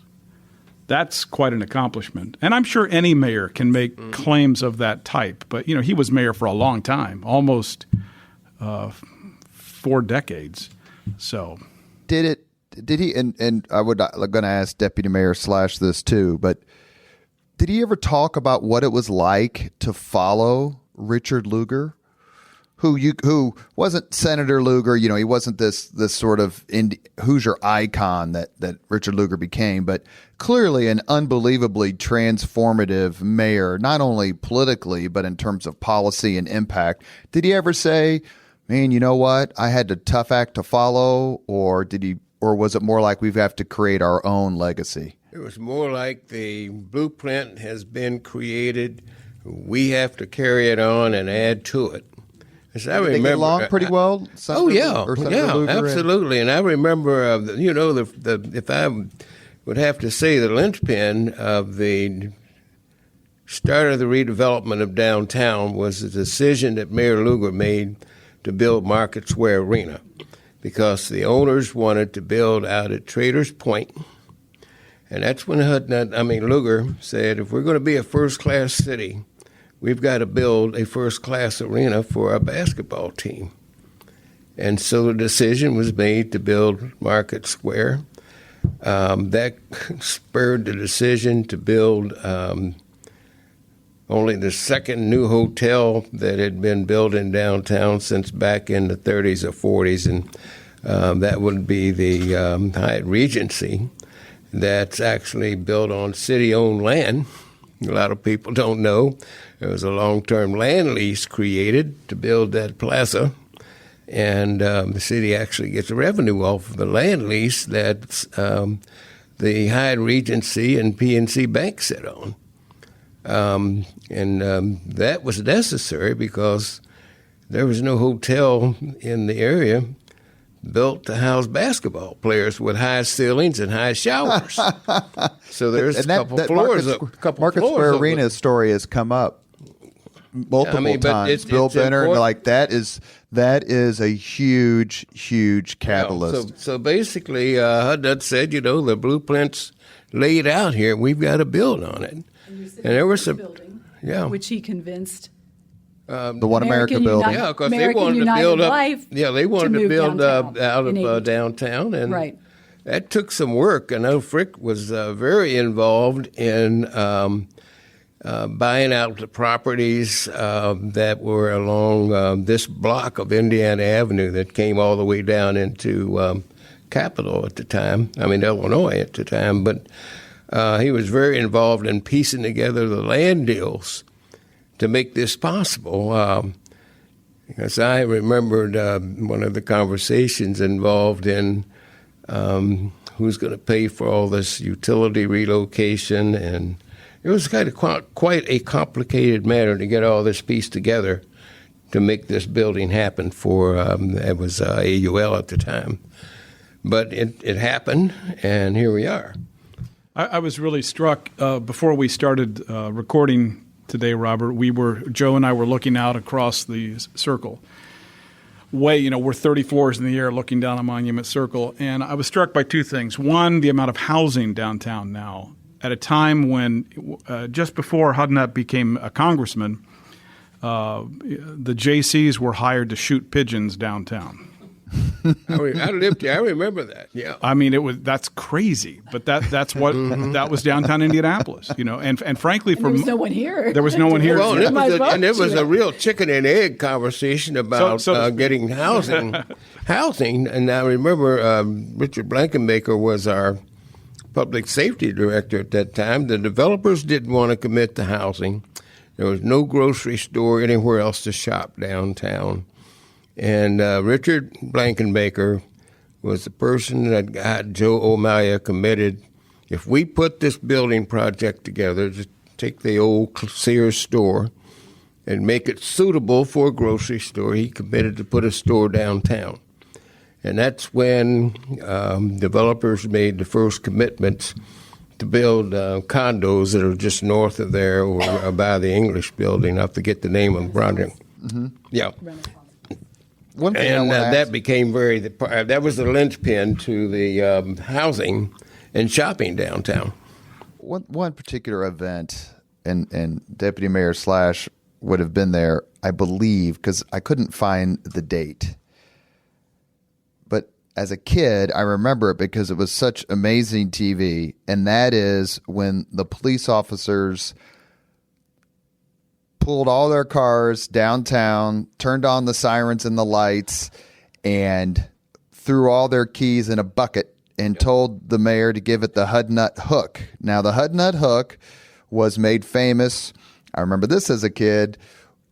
That's quite an accomplishment. And I'm sure any mayor can make claims of that type. But, he was mayor for a long time, almost 4 decades. So Did he, and I'm going to ask Deputy Mayor Slash this too, but did he ever talk about what it was like to follow Richard Lugar? Who wasn't Senator Lugar, he wasn't this sort of Hoosier icon that Richard Lugar became, but clearly an unbelievably transformative mayor, not only politically, but in terms of policy and impact. Did he ever say, man, you know what, I had a tough act to follow, or was it more like we have to create our own legacy? It was more like the blueprint has been created. We have to carry it on and add to it. They get along pretty well? Lugar absolutely. And I remember, if I would have to say, the linchpin of the start of the redevelopment of downtown was the decision that Mayor Lugar made to build Market Square Arena, because the owners wanted to build out at Traders Point. And that's when Lugar said, if we're going to be a first-class city, we've got to build a first-class arena for our basketball team. And so the decision was made to build Market Square. That spurred the decision to build only the second new hotel that had been built in downtown since back in the 30s or 40s, and that would be the Hyatt Regency. That's actually built on city-owned land. A lot of people don't know. There was a long-term land lease created to build that plaza, and the city actually gets revenue off of the land lease that the Hyatt Regency and PNC Bank sit on. And that was necessary because there was no hotel in the area built to house basketball players with high ceilings and high showers. So there's a couple floors up. Market Square Arena's story has come up multiple times. Bill Benner, and like that is a huge catalyst. Yeah, so basically, Hudnut said, the blueprints laid out here. We've got to build on it. And there was some building, yeah, which he convinced. The One America building. Yeah, because they wanted to build up. Yeah, they wanted to build out of downtown, and right. That took some work. I know Frick was very involved in buying out the properties that were along this block of Indiana Avenue that came all the way down into Capitol at the time. I mean, Illinois at the time. But he was very involved in piecing together the land deals to make this possible. Because I remembered one of the conversations involved in who's going to pay for all this utility relocation, and it was kind of quite a complicated matter to get all this piece together to make this building happen for, it was AUL at the time. But it happened, and here we are. I was really struck before we started recording today, Robert. Joe and I were looking out across the circle. We're 30 floors in the air looking down on Monument Circle, and I was struck by two things. One, the amount of housing downtown now. At a time when, just before Hudnut became a congressman, the JCs were hired to shoot pigeons downtown. I lived here. I remember that. Yeah. I mean, that's crazy, but that's what that was downtown Indianapolis, and frankly, There was no one here. There was no one here. Well, it was a real chicken and egg conversation about getting housing. And I remember Richard Blankenbaker was our public safety director at that time. The developers didn't want to commit to housing. There was no grocery store anywhere else to shop downtown. And Richard Blankenbaker was the person that got Joe O'Malley committed. If we put this building project together, to take the old Sears store and make it suitable for a grocery store, he committed to put a store downtown. And that's when developers made the first commitments to build condos that are just north of there or by the English building. I forget the name of the project. Mm-hmm. Yeah. One thing and that became that was the linchpin to the housing and shopping downtown. One particular event, and Deputy Mayor Slash would have been there, I believe, because I couldn't find the date. But as a kid, I remember it because it was such amazing TV, and that is when the police officers pulled all their cars downtown, turned on the sirens and the lights, and threw all their keys in a bucket and told the mayor to give it the Hudnut hook. Now, the Hudnut hook was made famous. I remember this as a kid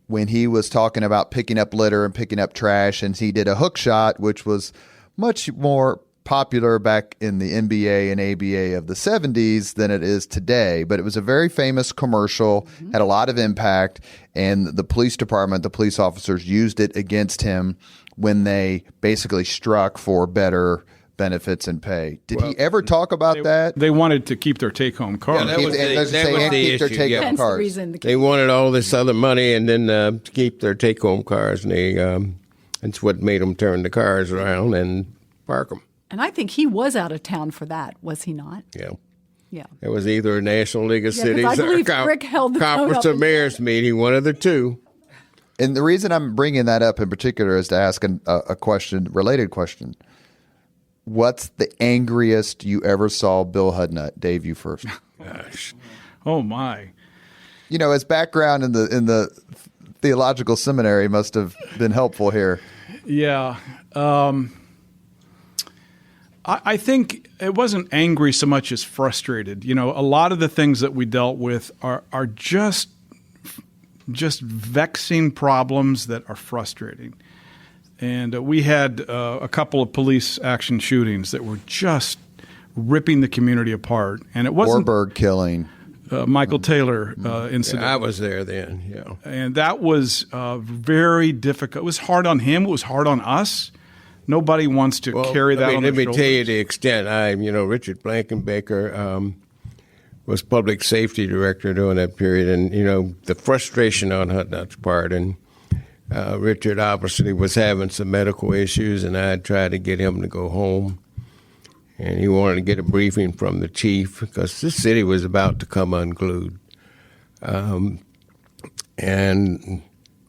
when he was talking about picking up litter and picking up trash, and he did a hook shot, which was much more popular back in the NBA and ABA of the 70s than it is today. But it was a very famous commercial, had a lot of impact, and the police department, the police officers used it against him when they basically struck for better benefits and pay. Did he ever talk about that? They wanted to keep their take-home cars. Yeah, that was the issue. They wanted all this other money and then to keep their take-home cars, and that's what made them turn the cars around and park them. And I think he was out of town for that, was he not? Yeah. Yeah. It was either a National League of Cities or a Conference of Mayors meeting, one of the two. And the reason I'm bringing that up in particular is to ask a related question. What's the angriest you ever saw Bill Hudnut? Dave, you first. Gosh. Oh, my. His background in the theological seminary must have been helpful here. Yeah. I think it wasn't angry so much as frustrated. A lot of the things that we dealt with are just vexing problems that are frustrating. And we had a couple of police action shootings that were just ripping the community apart. And it wasn't Warburg killing. Michael Taylor incident. I was there then, yeah. And that was very difficult. It was hard on him. It was hard on us. Nobody wants to carry that on their shoulders. Let me tell you the extent. Richard Blankenbaker was public safety director during that period, and, the frustration on Hudnut's part. And Richard obviously was having some medical issues, and I tried to get him to go home. And he wanted to get a briefing from the chief because this city was about to come unglued. And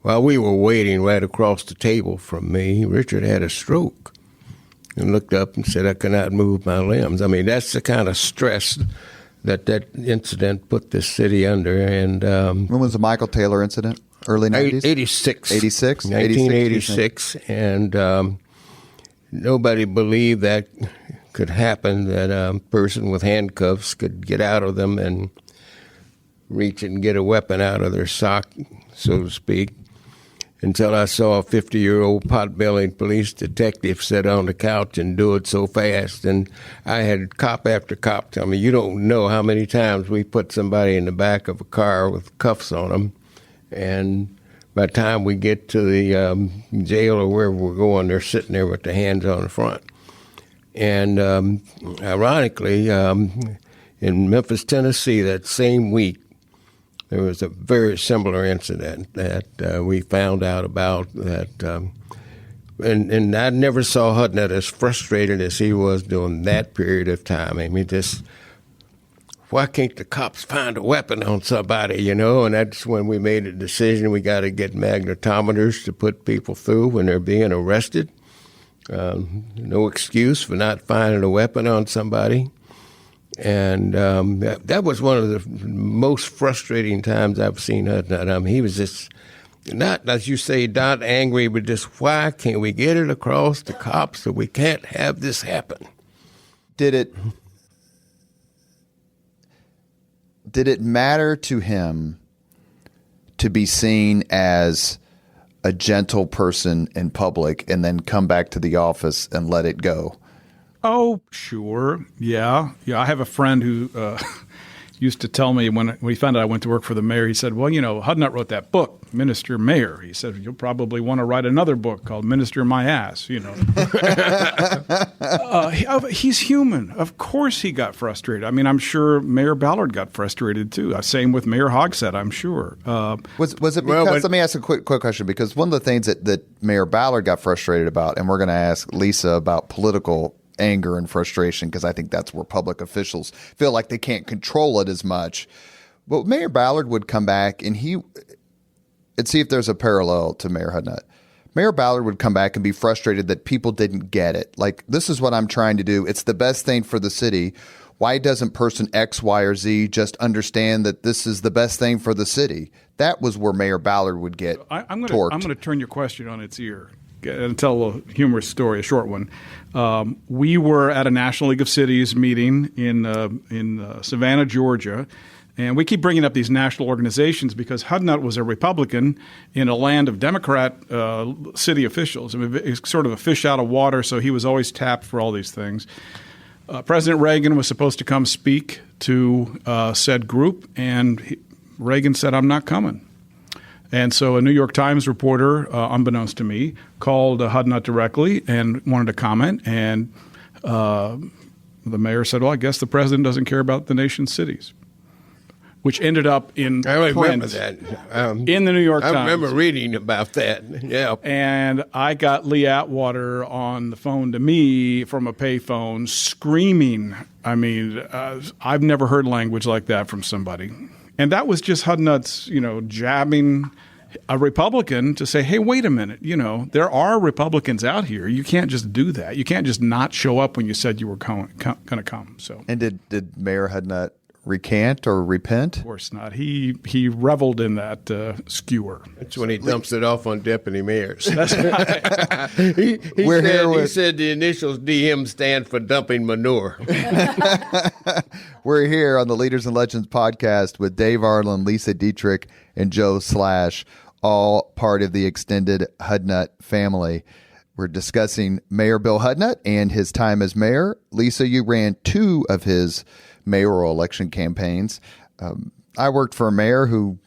while we were waiting right across the table from me, Richard had a stroke and looked up and said, I cannot move my limbs. I mean, that's the kind of stress that incident put this city under. And when was the Michael Taylor incident? Early 90s? 86. 86? 1986. And nobody believed that could happen, that a person with handcuffs could get out of them and reach and get a weapon out of their sock, so to speak, until I saw a 50-year-old pot-bellied police detective sit on the couch and do it so fast. And I had cop after cop tell me, you don't know how many times we put somebody in the back of a car with cuffs on them, and by the time we get to the jail or wherever we're going, they're sitting there with their hands on the front. And ironically, in Memphis, Tennessee, that same week, there was a very similar incident that we found out about. And I never saw Hudnut as frustrated as he was during that period of time. I mean, why can't the cops find a weapon on somebody, And that's when we made a decision. We got to get magnetometers to put people through when they're being arrested. No excuse for not finding a weapon on somebody. And that was one of the most frustrating times I've seen Hudnut. I mean, he was just not, as you say, not angry, but just, why can't we get it across the cops that we can't have this happen? Did it matter to him to be seen as a gentle person in public and then come back to the office and let it go? Oh, sure. Yeah. I have a friend who used to tell me when he found out I went to work for the mayor, he said, well, Hudnut wrote that book, Minister Mayor. He said, you'll probably want to write another book called Minister My Ass, He's human. Of course he got frustrated. I mean, I'm sure Mayor Ballard got frustrated too. Same with Mayor Hogsett, I'm sure. Was it because, let me ask a quick question, because one of the things that Mayor Ballard got frustrated about, and we're going to ask Lesa about political anger and frustration, because I think that's where public officials feel like they can't control it as much. But Mayor Ballard would come back and see if there's a parallel to Mayor Hudnut. Mayor Ballard would come back and be frustrated that people didn't get it. Like, this is what I'm trying to do. It's the best thing for the city. Why doesn't person X, Y, or Z just understand that this is the best thing for the city? That was where Mayor Ballard would get torqued. I'm going to turn your question on its ear and tell a humorous story, a short one. We were at a National League of Cities meeting in Savannah, Georgia, and we keep bringing up these national organizations because Hudnut was a Republican in a land of Democrat city officials. I mean, it's sort of a fish out of water, so he was always tapped for all these things. President Reagan was supposed to come speak to said group, and Reagan said, I'm not coming. And so a New York Times reporter, unbeknownst to me, called Hudnut directly and wanted to comment. And the mayor said, well, I guess the president doesn't care about the nation's cities, which ended up in print in the New York Times. I remember reading about that, yeah. And I got Lee Atwater on the phone to me from a payphone screaming. I mean, I've never heard language like that from somebody. And that was just Hudnut's, jabbing a Republican to say, hey, wait a minute, there are Republicans out here. You can't just do that. You can't just not show up when you said you were going to come. So, and did Mayor Hudnut recant or repent? Of course not. He reveled in that skewer. That's when he dumps it off on deputy mayors. That's right. he said the initials DM stand for dumping manure. We're here on the Leaders and Legends podcast with Dave Arland, Lesa Dietrick, and Joe Slash, all part of the extended Hudnut family. We're discussing Mayor Bill Hudnut and his time as mayor. Lesa, you ran two of his mayoral election campaigns. I worked for a mayor who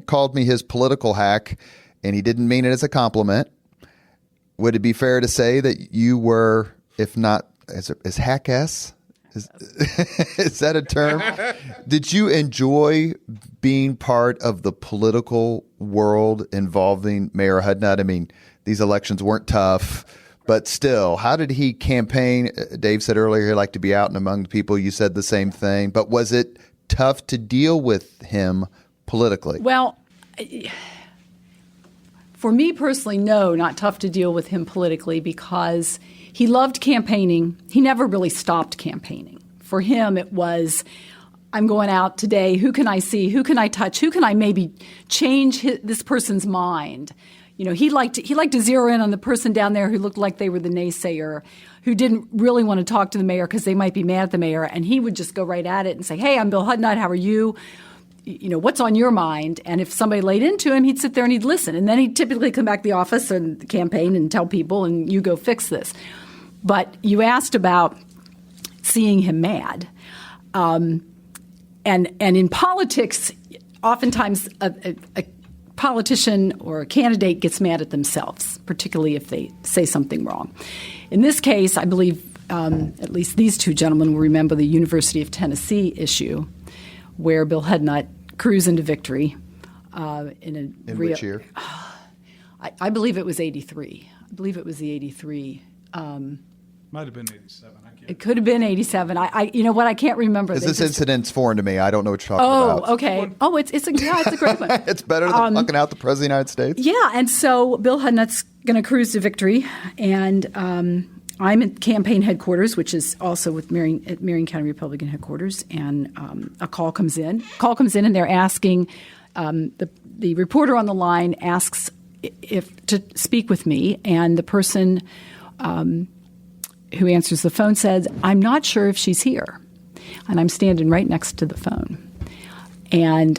called me his political hack, and he didn't mean it as a compliment. Would it be fair to say that you were, if not, is hack-ass? Is that a term? Did you enjoy being part of the political world involving Mayor Hudnut? I mean, these elections weren't tough, but still, how did he campaign? Dave said earlier he liked to be out and among the people. You said the same thing. But was it tough to deal with him politically? Well, for me personally, no, not tough to deal with him politically because he loved campaigning. He never really stopped campaigning. For him, it was, I'm going out today. Who can I see? Who can I touch? Who can I maybe change this person's mind? You know, he liked to zero in on the person down there who looked like they were the naysayer, who didn't really want to talk to the mayor because they might be mad at the mayor. And he would just go right at it and say, hey, I'm Bill Hudnut. How are you? You know, what's on your mind? And if somebody laid into him, he'd sit there and he'd listen. And then he'd typically come back to the office and the campaign and tell people, and you go fix this. But you asked about seeing him mad. And in politics, oftentimes a politician or a candidate gets mad at themselves, particularly if they say something wrong. In this case, I believe at least these two gentlemen will remember the University of Tennessee issue, where Bill Hudnut cruised into victory. In which year? I believe it was 83. I believe it was the 83. Might have been 87. It could have been 87. You know what? I can't remember. This incident's foreign to me. I don't know what you're talking about. Oh, okay. Oh, it's a great one. It's better than fucking out the President of the United States. Yeah, and so Bill Hudnut's going to cruise to victory, and I'm at campaign headquarters, which is also with Marion County Republican headquarters, and a call comes in. And they're asking the reporter on the line asks if to speak with me, and the person who answers the phone says, I'm not sure if she's here. And I'm standing right next to the phone. And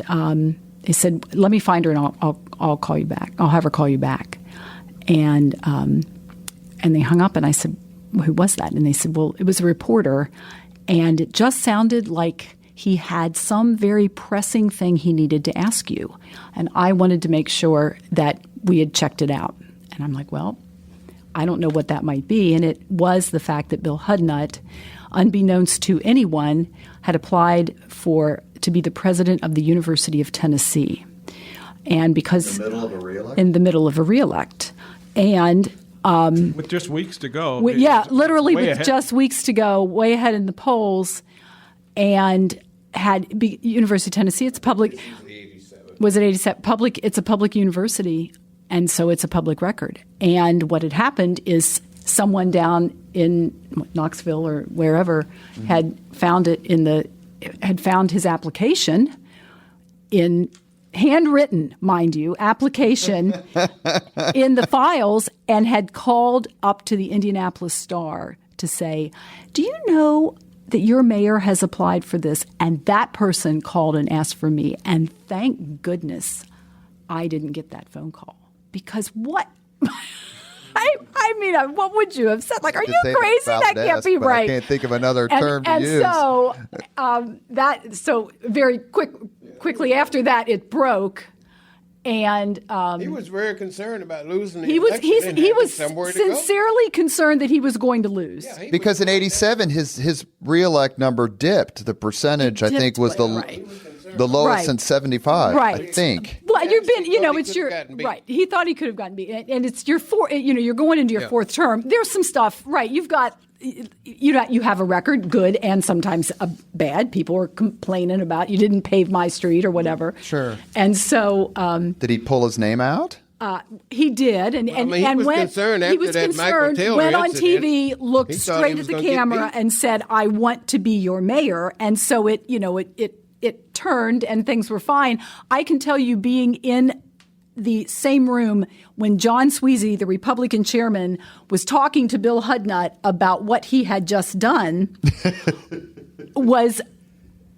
they said, let me find her and I'll call you back. I'll have her call you back. And they hung up and I said, well, who was that? And they said, well, it was a reporter. And it just sounded like he had some very pressing thing he needed to ask you. And I wanted to make sure that we had checked it out. And I'm like, well, I don't know what that might be. And it was the fact that Bill Hudnut, unbeknownst to anyone, had applied to be the president of the University of Tennessee. And because in the middle of a reelect? In the middle of a reelect. And with just weeks to go. Literally with ahead. just weeks to go, way ahead in the polls, and University of Tennessee, it's public. Was it 87? Public. It's a public university. And so it's a public record. And what had happened is someone down in Knoxville or wherever had found his application in handwritten, mind you, application in the files, and had called up to the Indianapolis Star to say, do you know that your mayor has applied for this? And that person called and asked for me. And thank goodness I didn't get that phone call. Because what? I mean, what would you have said? Like, are you crazy? That can't be right. I can't think of another term to use. And so very quickly after that, it broke. And he was very concerned about losing the he was somewhere to sincerely concerned that he was going to lose. Yeah, because in 87, his reelect number dipped. The percentage, I think, was the lowest since 75. Right. I think. Well, it's your right. He thought he could have gotten beat, and it's your you're going into your fourth term. There's some stuff, right? You've got. You have a record, good and sometimes bad. People are complaining about you didn't pave my street or whatever. Sure. And so, did he pull his name out? He did, and he was concerned after that Michael Taylor went on incident. TV, looked straight at the camera, and said, "I want to be your mayor." And so it turned, and things were fine. I can tell you, being in the same room when John Sweezy, the Republican chairman, was talking to Bill Hudnut about what he had just done was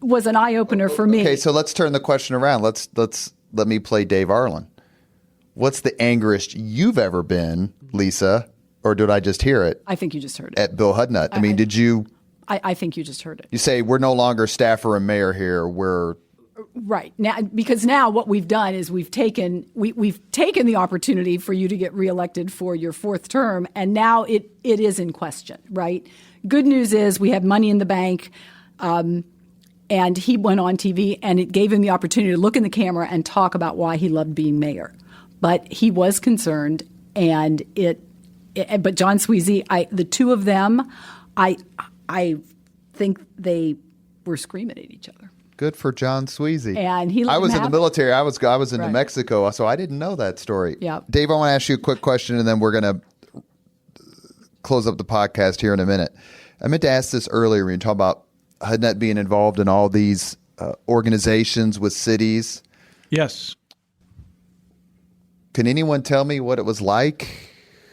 an eye opener for me. Okay, so let's turn the question around. Let me play Dave Arland. What's the angriest you've ever been, Lesa, or did I just hear it? I think you just heard it. At Bill Hudnut. I mean, did you I think you just heard it. You say we're no longer staffer and mayor here. We're Right. Now, because now what we've done is we've taken the opportunity for you to get reelected for your fourth term, and now it is in question, right? Good news is we have money in the bank, and he went on TV, and it gave him the opportunity to look in the camera and talk about why he loved being mayor. But he was concerned, and but John Sweezy, the two of them, I think they were screaming at each other. good for John Sweezy. And he I was in the military. I was in New Right. Mexico, so I didn't know that story. Yeah. Dave, I want to ask you a quick question, and then we're going to close up the podcast here in a minute. I meant to ask this earlier when you talk about Hudnut being involved in all these organizations with cities. Yes. Can anyone tell me what it was like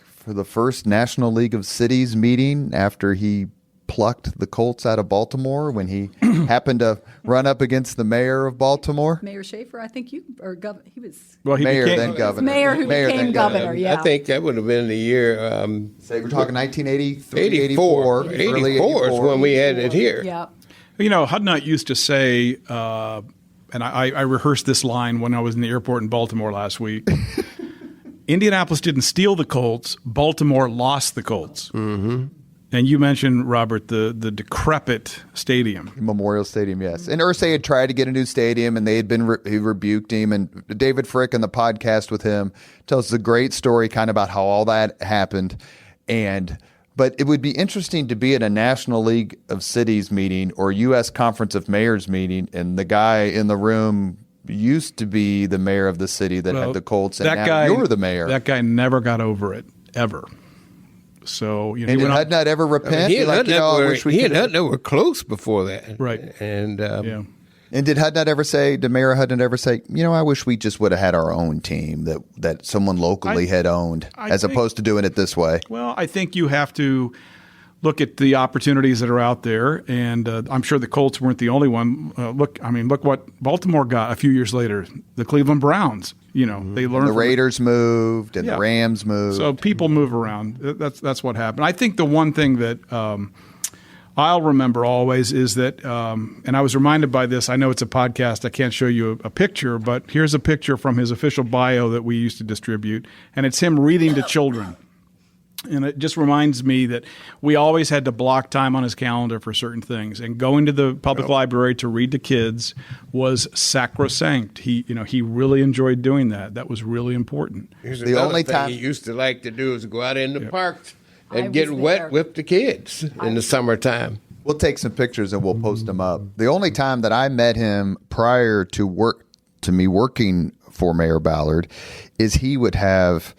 for the first National League of Cities meeting after he plucked the Colts out of Baltimore when he happened to run up against the mayor of Baltimore? Mayor Schaefer, I think he was Well, he Mayor, became, then governor. mayor who Mayor, became then governor. Yeah, I think that would have been the year Say we're talking 1983, 84. 84. Early 84 is when we had it here. yeah. You know, Hudnut used to say, and I rehearsed this line when I was in the airport in Baltimore last week. Indianapolis didn't steal the Colts. Baltimore lost the Colts. Mm-hmm. And you mentioned, Robert, the decrepit stadium. Memorial Stadium, yes. And Irsay had tried to get a new stadium, and they had been he rebuked him. And David Frick in the podcast with him tells a great story kind of about how all that happened. But it would be interesting to be at a National League of Cities meeting or U.S. Conference of Mayors meeting, and the guy in the room used to be the mayor of the city that had the Colts, and now you're the mayor. That guy never got over it, ever. So, you know, And he did went Hudnut ever repent? He and Did Hudnut were close before that. Right. And yeah. And did Hudnut ever say, did Mayor Hudnut ever say, I wish we just would have had our own team that someone locally had owned, as opposed to doing it this way? Well, I think you have to look at the opportunities that are out there, and I'm sure the Colts weren't the only one. Look what Baltimore got a few years later. The Cleveland Browns, they learned. The Raiders moved, and the Rams moved. So people move around. That's what happened. I think the one thing that I'll remember always is that, and I was reminded by this. I know it's a podcast. I can't show you a picture, but here's a picture from his official bio that we used to distribute, and it's him reading to children. And it just reminds me that we always had to block time on his calendar for certain things. And going to the public library to read to kids was sacrosanct. He really enjoyed doing that. That was really important. The only time he used to like to do is go out in the park I and get was wet there. with the kids in the summertime. We'll take some pictures and we'll post them up. The only time that I met him prior to me working for Mayor Ballard is he would have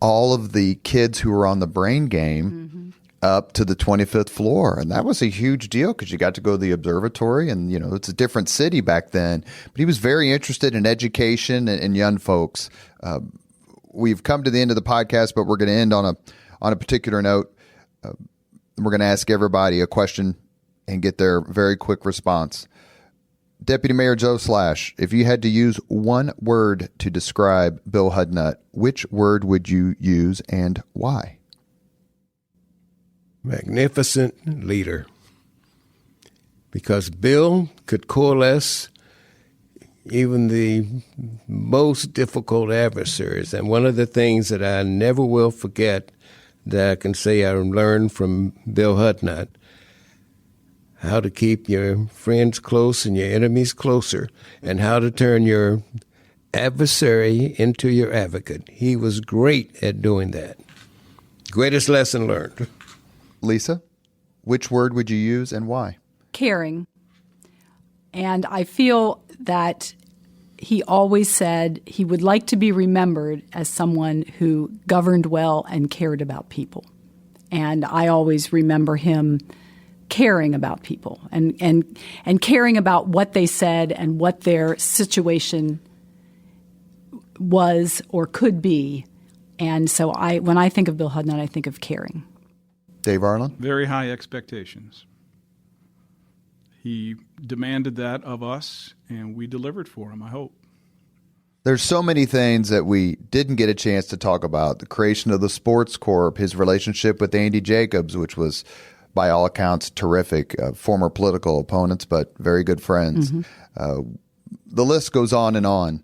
all of the kids who were on the brain game up to the 25th floor. And that was a huge deal because you got to go to the observatory, and, it's a different city back then. But he was very interested in education and young folks. We've come to the end of the podcast, but we're going to end on a particular note. We're going to ask everybody a question and get their very quick response. Deputy Mayor Joe Slash, if you had to use one word to describe Bill Hudnut, which word would you use and why? Magnificent leader. Because Bill could coalesce even the most difficult adversaries. And one of the things that I never will forget that I can say I learned from Bill Hudnut, how to keep your friends close and your enemies closer, and how to turn your adversary into your advocate. He was great at doing that. Greatest lesson learned. Lesa, which word would you use and why? Caring. And I feel that he always said he would like to be remembered as someone who governed well and cared about people. And I always remember him caring about people and caring about what they said and what their situation was or could be. And so when I think of Bill Hudnut, I think of caring. Dave Arland? Very high expectations. He demanded that of us, and we delivered for him, I hope. There's so many things that we didn't get a chance to talk about. The creation of the Sports Corp, his relationship with Andy Jacobs, which was by all accounts, terrific, former political opponents, but very good friends. The list goes on and on.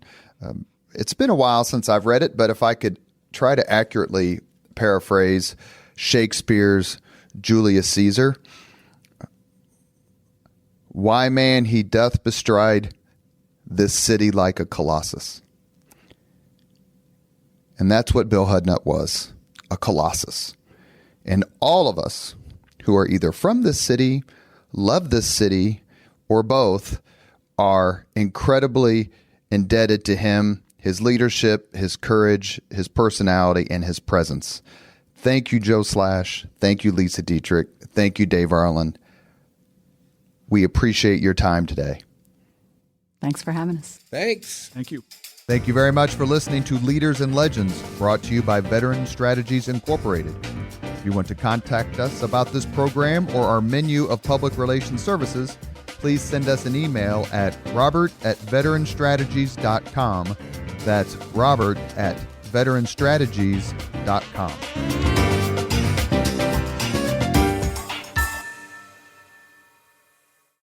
It's been a while since I've read it, but if I could try to accurately paraphrase Shakespeare's Julius Caesar, why, man, he doth bestride this city like a colossus. And that's what Bill Hudnut was, a colossus. And all of us who are either from this city, love this city, or both are incredibly indebted to him, his leadership, his courage, his personality, and his presence. Thank you, Joe Slash. Thank you, Lesa Dietrick. Thank you, Dave Arland. We appreciate your time today. Thanks for having us. Thanks. Thank you. Thank you very much for listening to Leaders and Legends, brought to you by Veteran Strategies Incorporated. If you want to contact us about this program or our menu of public relations services, please send us an email at robert@veteranstrategies.com. That's robert@veteranstrategies.com.